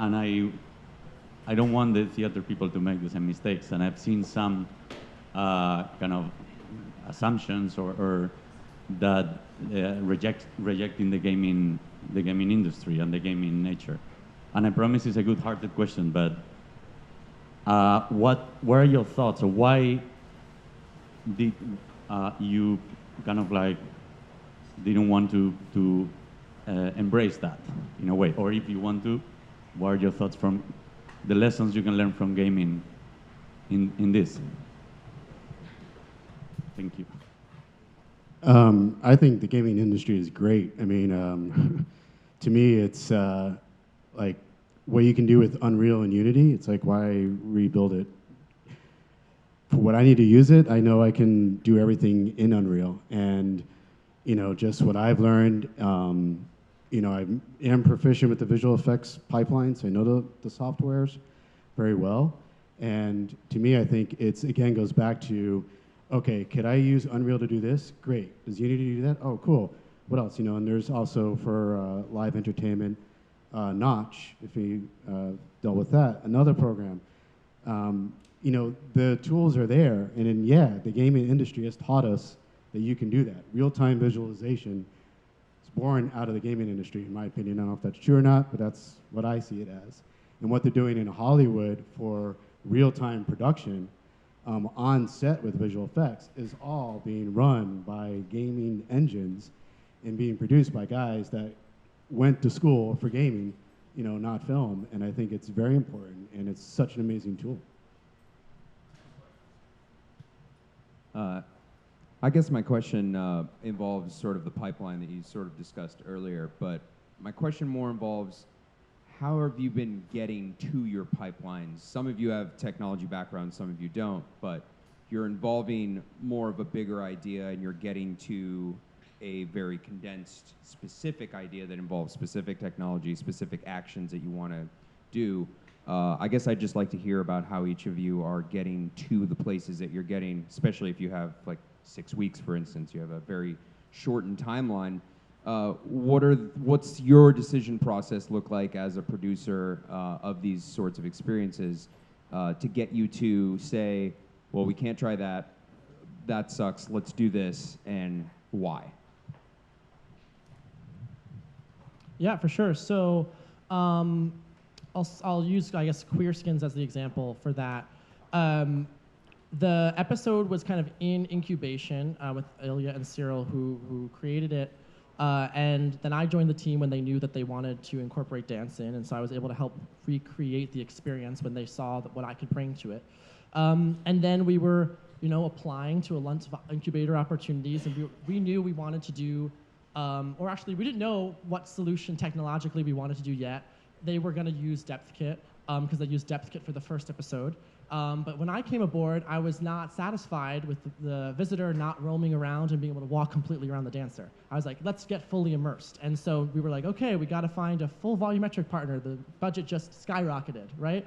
I don't want the theater people to make the same mistakes. And I've seen some kind of assumptions or that rejecting the gaming industry and the gaming nature. And I promise it's a good-hearted question, but what are your thoughts, or why did you kind of like didn't want to embrace that in a way? Or if you want to, what are your thoughts from the lessons you can learn from gaming in this? Thank you. I think the gaming industry is great. I mean, to me, it's like what you can do with Unreal and Unity. It's like, why rebuild it? For what I need to use it, I know I can do everything in Unreal. And, you know, just what I've learned, you know, I am proficient with the visual effects pipeline, so I know the softwares very well. And to me, I think it's, again, goes back to, okay, could I use Unreal to do this? Great. Does Unity do that? Oh, cool. What else? You know, and there's also for live entertainment, Notch, if you dealt with that, another program. You know, the tools are there, and then, yeah, the gaming industry has taught us that you can do that. Real-time visualization is born out of the gaming industry, in my opinion. I don't know if that's true or not, but that's what I see it as. And what they're doing in Hollywood for real-time production on set with visual effects is all being run by gaming engines and being produced by guys that went to school for gaming, you know, not film. And I think it's very important, and it's such an amazing tool. I guess my question involves sort of the pipeline that you sort of discussed earlier, but my question more involves how have you been getting to your pipelines? Some of you have technology backgrounds, some of you don't, but you're involving more of a bigger idea and you're getting to a very condensed, specific idea that involves specific technology, specific actions that you want to do. I guess I'd just like to hear about how each of you are getting to the places that you're getting, especially if you have like 6 weeks, for instance, you have a very shortened timeline. What's your decision process look like as a producer of these sorts of experiences to get you to say, well, we can't try that, that sucks, let's do this, and why? Yeah, for sure. So I'll use, I guess, Queer Skins as the example for that. The episode was kind of in incubation with Ilya and Cyril, who created it. And then I joined the team when they knew that they wanted to incorporate dance in, and so I was able to help recreate the experience when they saw what I could bring to it. And then we were, you know, applying to a bunch of incubator opportunities, and we knew we wanted to do, or actually we didn't know what solution technologically we wanted to do yet. They were going to use DepthKit because they used DepthKit for the first episode. But when I came aboard, I was not satisfied with the visitor not roaming around and being able to walk completely around the dancer. I was like, let's get fully immersed. And so we were like, okay, we got to find a full volumetric partner. The budget just skyrocketed, right?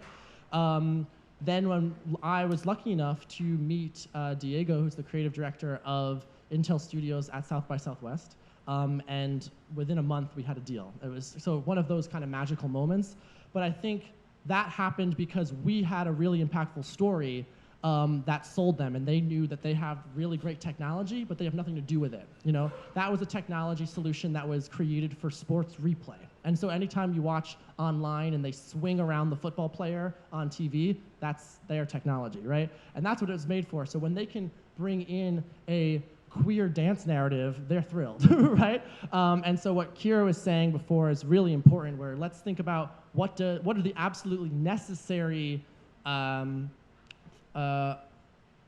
Then when I was lucky enough to meet Diego, who's the creative director of Intel Studios at South by Southwest, and within a month we had a deal. It was so one of those kind of magical moments. But I think that happened because we had a really impactful story that sold them, and they knew that they have really great technology, but they have nothing to do with it. You know, that was a technology solution that was created for sports replay. And so anytime you watch online and they swing around the football player on TV, that's their technology, right? And that's what it was made for. So when they can bring in a queer dance narrative, they're thrilled, right? And so what Kiira was saying before is really important, where let's think about what are the absolutely necessary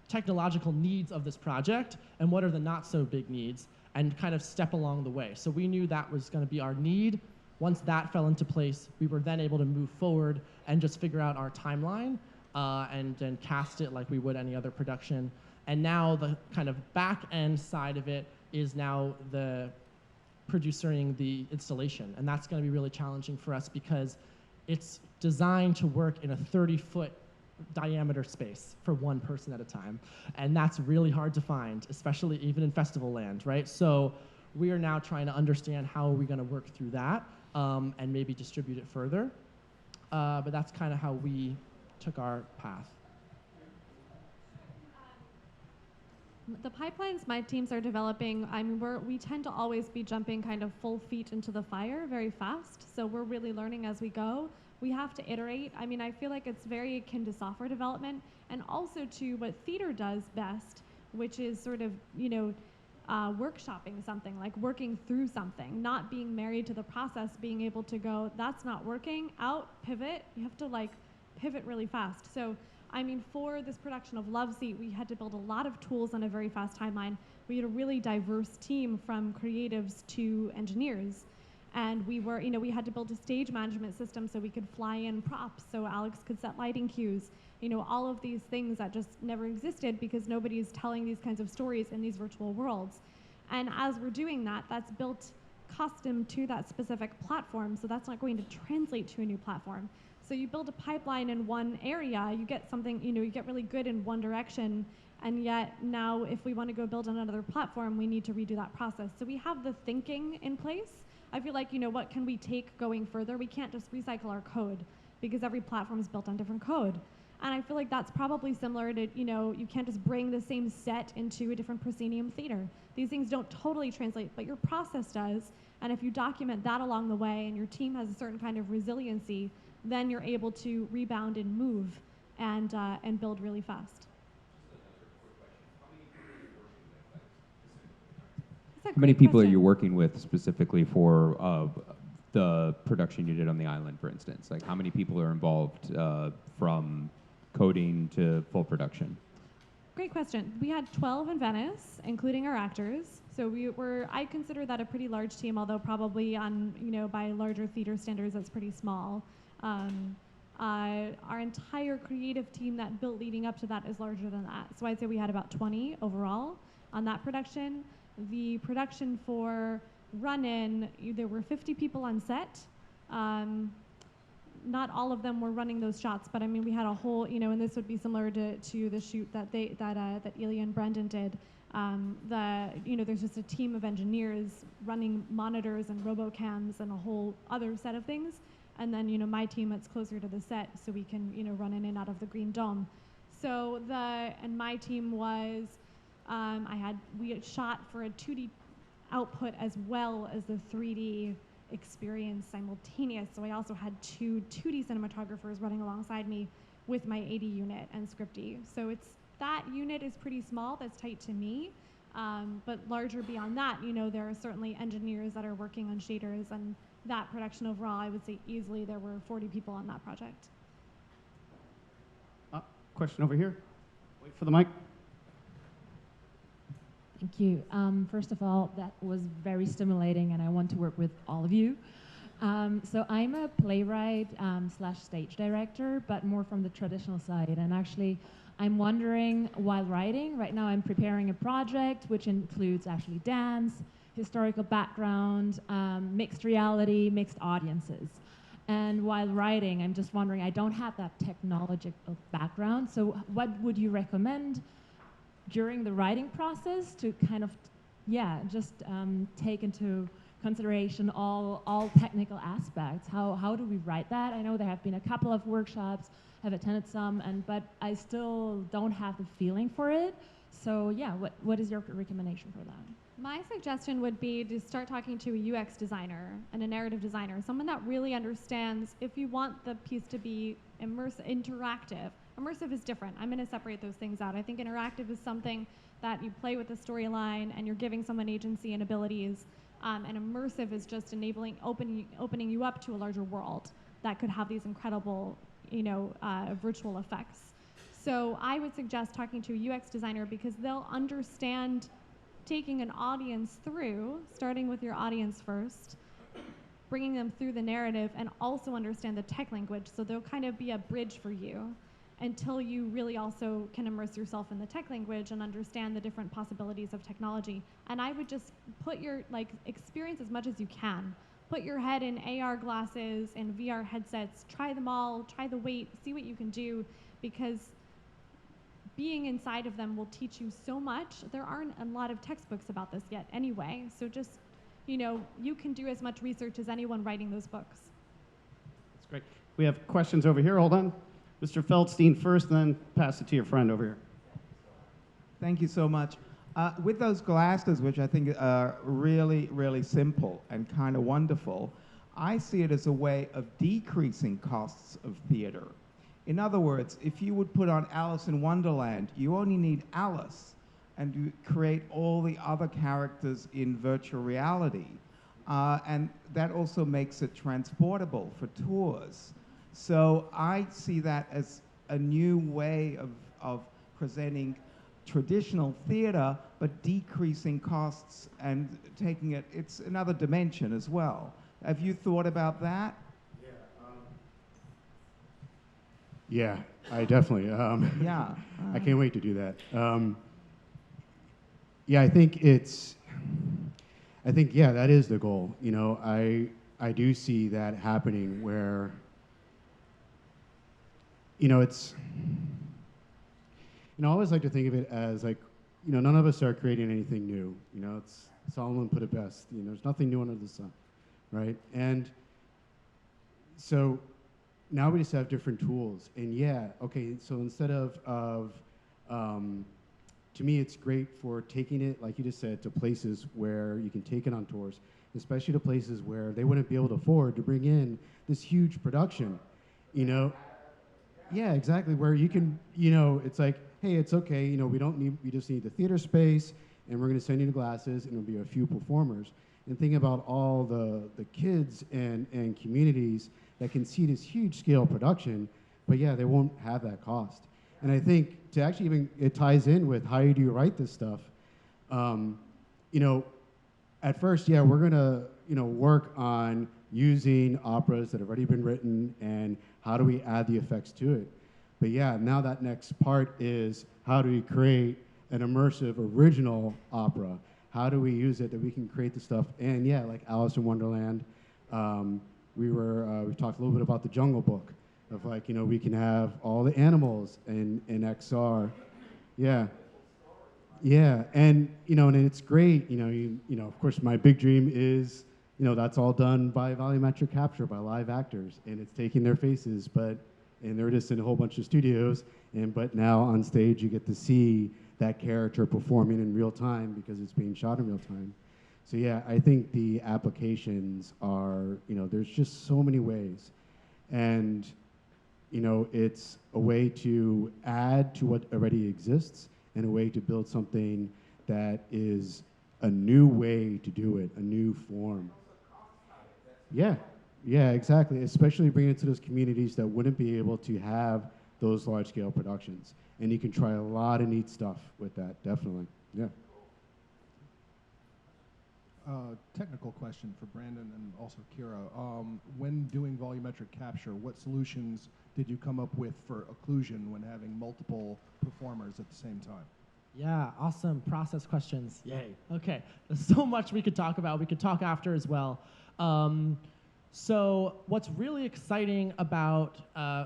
technological needs of this project, and what are the not so big needs, and kind of step along the way. So we knew that was going to be our need. Once that fell into place, we were then able to move forward and just figure out our timeline and then cast it like we would any other production. And now the kind of back end side of it is now the producing the installation. And that's going to be really challenging for us because it's designed to work in a 30-foot diameter space for one person at a time. And that's really hard to find, especially even in festival land, right? So we are now trying to understand how are we going to work through that and maybe distribute it further. But that's kind of how we took our path. The pipelines my teams are developing, I mean, we tend to always be jumping kind of full feet into the fire very fast. So we're really learning as we go. We have to iterate. I mean, I feel like it's very akin to software development and also to what theater does best, which is sort of, workshopping something, like working through something, not being married to the process, being able to go, that's not working, out, pivot. You have to like pivot really fast. So I mean, for this production of Love Seat, we had to build a lot of tools on a very fast timeline. We had a really diverse team from creatives to engineers. And we had to build a stage management system so we could fly in props, so Alex could set lighting cues. All of these things that just never existed because nobody's telling these kinds of stories in these virtual worlds. And as we're doing that, that's built custom to that specific platform, so that's not going to translate to a new platform. So you build a pipeline in one area, you get something, you get really good in one direction, and yet now if we want to go build on another platform, we need to redo that process. So we have the thinking in place. I feel like, what can we take going further? We can't just recycle our code because every platform is built on different code. And I feel like that's probably similar to, you can't just bring the same set into a different proscenium theater. These things don't totally translate, but your process does. And if you document that along the way and your team has a certain kind of resiliency, then you're able to rebound and move and build really fast. How many people are you working with specifically for the production you did on the island, for instance? Like, how many people are involved from coding to full production? Great question. We had 12 in Venice, including our actors. So I consider that a pretty large team, although probably by larger theater standards, that's pretty small. Our entire creative team that built leading up to that is larger than that. So I'd say we had about 20 overall on that production. The production for Run-In, there were 50 people on set. Not all of them were running those shots, but I mean, we had a whole, and this would be similar to the shoot that Ilya and Brendan did. There's just a team of engineers running monitors and robocams and a whole other set of things. And then, my team that's closer to the set, so we can, run in and out of the Green Dome. So my team was, we had shot for a 2D output as well as the 3D experience simultaneous. So I also had two 2D cinematographers running alongside me with my 80 unit and Scripty. So that unit is pretty small, that's tight to me. But larger beyond that, there are certainly engineers that are working on shaders, and that production overall, I would say easily there were 40 people on that project. Question over here. Wait for the mic. Thank you. First of all, that was very stimulating, and I want to work with all of you. So I'm a playwright / stage director, but more from the traditional side. And actually, I'm wondering, while writing, right now I'm preparing a project which includes actually dance, historical background, mixed reality, mixed audiences. And while writing, I'm just wondering, I don't have that technological background, so what would you recommend during the writing process to kind of, just take into consideration all technical aspects? How do we write that? I know there have been a couple of workshops, I've attended some, but I still don't have the feeling for it. So what is your recommendation for that? My suggestion would be to start talking to a UX designer and a narrative designer, someone that really understands if you want the piece to be interactive. Immersive is different. I'm going to separate those things out. I think interactive is something that you play with the storyline and you're giving someone agency and abilities. And immersive is just opening you up to a larger world that could have these incredible, virtual effects. So I would suggest talking to a UX designer because they'll understand taking an audience through, starting with your audience first, bringing them through the narrative, and also understand the tech language. So they'll kind of be a bridge for you until you really also can immerse yourself in the tech language and understand the different possibilities of technology. And I would just put your, experience as much as you can. Put your head in AR glasses and VR headsets, try them all, try the weight, see what you can do, because being inside of them will teach you so much. There aren't a lot of textbooks about this yet anyway, so just, you can do as much research as anyone writing those books. That's great. We have questions over here. Hold on. Mr. Feldstein first, then pass it to your friend over here. Thank you so much. With those glasses, which I think are really, really simple and kind of wonderful, I see it as a way of decreasing costs of theater. In other words, if you would put on Alice in Wonderland, you only need Alice, and you create all the other characters in virtual reality. And that also makes it transportable for tours. So I see that as a new way of presenting traditional theater, but decreasing costs and taking it, it's another dimension as well. Have you thought about that? Yeah, I definitely. Yeah. I can't wait to do that. Yeah, I think that is the goal. I do see that happening where, it's, I always like to think of it as none of us are creating anything new. It's Solomon put it best. There's nothing new under the sun, right? And so now we just have different tools. And yeah, okay, so instead of to me, it's great for taking it, like you just said, to places where you can take it on tours, especially to places where they wouldn't be able to afford to bring in this huge production, Yeah, exactly, where you can, it's like, hey, it's okay, we just need the theater space, and we're gonna send you the glasses, and it'll be a few performers. And think about all the kids and communities that can see this huge scale production, but yeah, they won't have that cost. And I think to actually even, it ties in with how do you write this stuff. At first, yeah, we're gonna, work on using operas that have already been written and how do we add the effects to it. But yeah, now that next part is how do we create an immersive original opera? How do we use it that we can create the stuff? And yeah, like Alice in Wonderland, we talked a little bit about the Jungle Book of we can have all the animals in XR. Yeah. Yeah, and and it's great. Of course, my big dream is that's all done by volumetric capture by live actors, and it's taking their faces, and they're just in a whole bunch of studios, but now on stage you get to see that character performing in real time because it's being shot in real time. So yeah, I think the applications are there's just so many ways, and it's a way to add to what already exists and a way to build something that is a new way to do it, a new form. Yeah, yeah, exactly. Especially bringing it to those communities that wouldn't be able to have those large-scale productions. And you can try a lot of neat stuff with that, definitely. Yeah. Technical question for Brandon and also Kiira. When doing volumetric capture, what solutions did you come up with for occlusion when having multiple performers at the same time? Yeah, awesome process questions. Yay. Okay, there's so much we could talk about. We could talk after as well. So what's really exciting about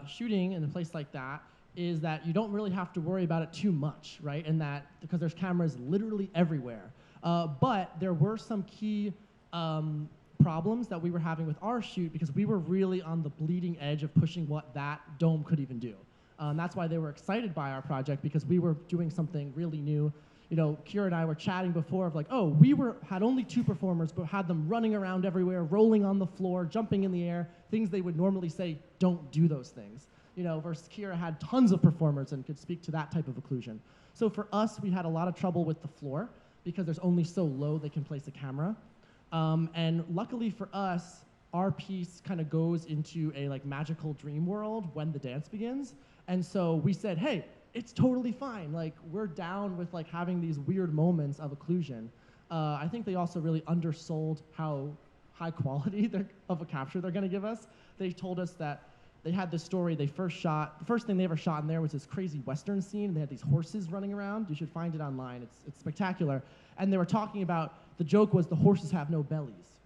shooting in a place like that is that you don't really have to worry about it too much, right? And that because there's cameras literally everywhere. But there were some key problems that we were having with our shoot because we were really on the bleeding edge of pushing what that dome could even do. That's why they were excited by our project because we were doing something really new. Kiira and I were chatting before of had only 2 performers, but had them running around everywhere, rolling on the floor, jumping in the air, things they would normally say, don't do those things. Versus Kiira had tons of performers and could speak to that type of occlusion. So for us, we had a lot of trouble with the floor because there's only so low they can place a camera. And luckily for us, our piece kind of goes into a like magical dream world when the dance begins. And so we said, hey, it's totally fine. Like, we're down with like having these weird moments of occlusion. I think they also really undersold how high quality of a capture they're gonna give us. They told us that they had this story the first thing they ever shot in there was this crazy Western scene. They had these horses running around. You should find it online. It's spectacular. And they were talking about, the joke was the horses have no bellies.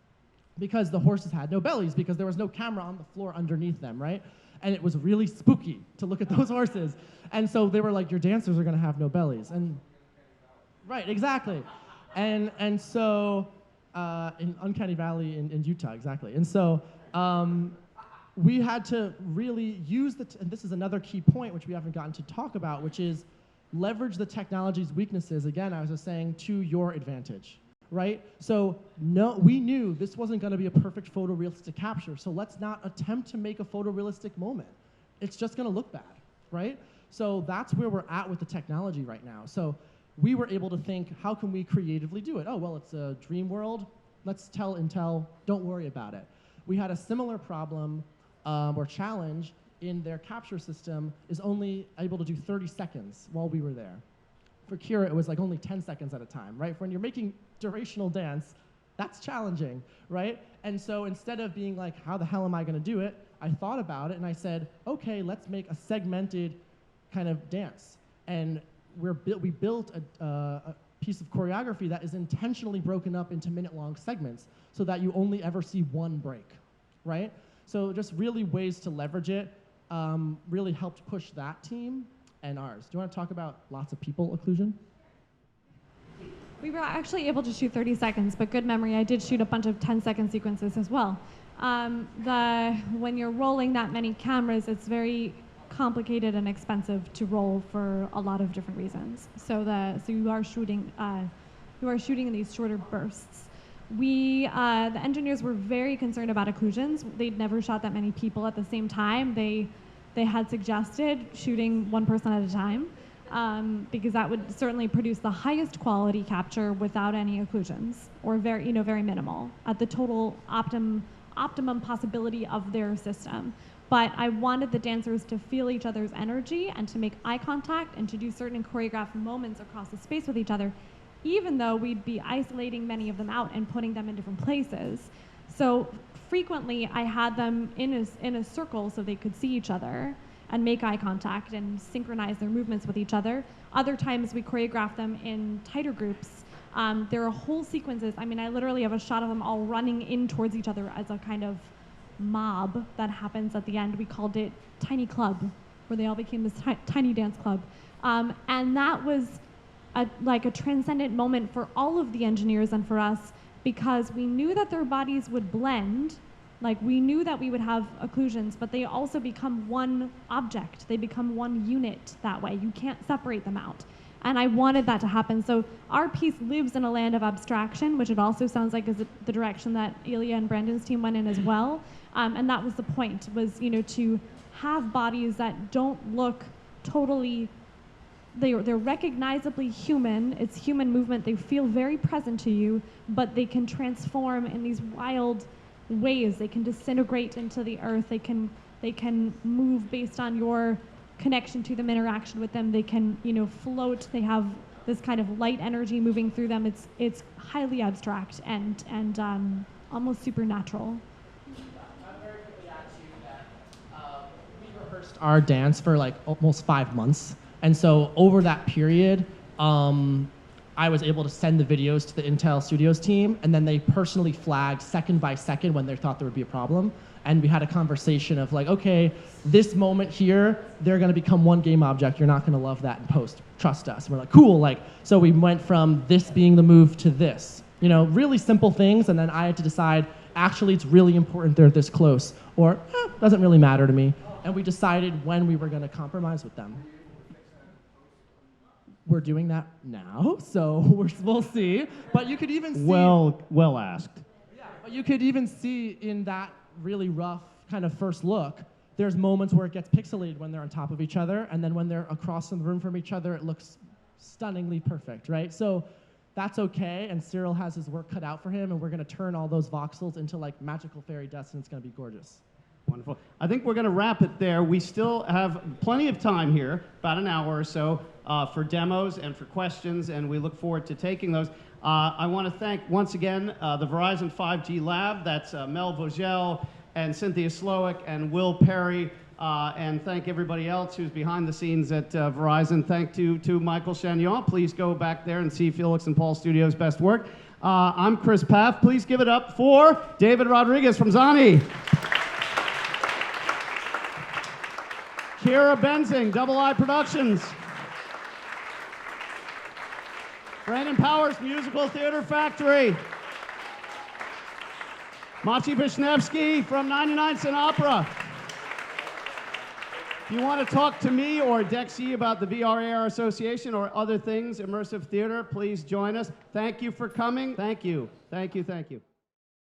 Because the horses had no bellies, because there was no camera on the floor underneath them, right? And it was really spooky to look at those horses. And so they were like, your dancers are gonna have no bellies. And right, exactly. And so, in Uncanny Valley in Utah, exactly. And so, we had to really use and this is another key point which we haven't gotten to talk about, which is leverage the technology's weaknesses, again, I was just saying, to your advantage, right? So we knew this wasn't gonna be a perfect photorealistic capture, so let's not attempt to make a photorealistic moment. It's just gonna look bad, right? So that's where we're at with the technology right now. So we were able to think, how can we creatively do it? Oh, well, it's a dream world. Let's tell Intel, don't worry about it. We had a similar problem or challenge in their capture system is only able to do 30 seconds while we were there. For Kiira, it was like only 10 seconds at a time, right? When you're making durational dance, that's challenging, right? And so instead of being like, how the hell am I gonna do it? I thought about it and I said, okay, let's make a segmented kind of dance. And we built a piece of choreography that is intentionally broken up into minute-long segments so that you only ever see one break, right? So just really ways to leverage it really helped push that team and ours. Do you want to talk about lots of people occlusion? We were actually able to shoot 30 seconds, but good memory, I did shoot a bunch of 10-second sequences as well. When you're rolling that many cameras, it's very complicated and expensive to roll for a lot of different reasons. So you are shooting in these shorter bursts. The engineers were very concerned about occlusions. They'd never shot that many people at the same time. They had suggested shooting one person at a time because that would certainly produce the highest quality capture without any occlusions, or very minimal at the total optimum possibility of their system. But I wanted the dancers to feel each other's energy and to make eye contact and to do certain choreographed moments across the space with each other, even though we'd be isolating many of them out and putting them in different places. So frequently I had them in a circle so they could see each other and make eye contact and synchronize their movements with each other. Other times we choreographed them in tighter groups. There are whole sequences. I mean, I literally have a shot of them all running in towards each other as a kind of mob that happens at the end. We called it Tiny Club, where they all became this tiny dance club. And that was like a transcendent moment for all of the engineers and for us, because we knew that their bodies would blend. Like, we knew that we would have occlusions, but they also become one object. They become one unit that way. You can't separate them out. And I wanted that to happen. So our piece lives in a land of abstraction, which it also sounds like is the direction that Ilya and Brandon's team went in as well. And that was the point, was, to have bodies that don't look totally, they're recognizably human. It's human movement. They feel very present to you, but they can transform in these wild ways. They can disintegrate into the earth. They can move based on your connection to them, interaction with them. They can, float. They have this kind of light energy moving through them. It's highly abstract and almost supernatural. I'll very quickly add to that. We rehearsed our dance for like almost 5 months, and so over that period, I was able to send the videos to the Intel Studios team, and then they personally flagged second by second when they thought there would be a problem. And we had a conversation of like, okay, this moment here, they're gonna become one game object. You're not gonna love that in post. Trust us. And we're like, cool. So we went from this being the move to this. Really simple things, and then I had to decide, actually, it's really important they're this close, or doesn't really matter to me. And we decided when we were gonna compromise with them. We're doing that now, so we'll see. But you could even see. Well asked. Yeah, but you could even see in that really rough kind of first look, there's moments where it gets pixelated when they're on top of each other, and then when they're across the room from each other, it looks stunningly perfect, right? So that's okay, and Cyril has his work cut out for him, and we're gonna turn all those voxels into like magical fairy dust, and it's gonna be gorgeous. Wonderful. I think we're going to wrap it there. We still have plenty of time here, about an hour or so, for demos and for questions, and we look forward to taking those. I want to thank, once again, the Verizon 5G Lab. That's Mel Vogel and Cynthia Slowick and Will Perry, and thank everybody else who's behind the scenes at Verizon. Thank to Mikael Chagnon. Please go back there and see Felix and Paul Studios' best work. I'm Chris Paff. Please give it up for David Rodriguez from Zanni. Kiira Benzing, Double I Productions. Brandon Powers, Musical Theater Factory. Maciej Wisniewski from 99 Cent Opera. If you want to talk to me or Dexy about the VR AR Association or other things, immersive theater, please join us. Thank you for coming. Thank you. Thank you. Thank you.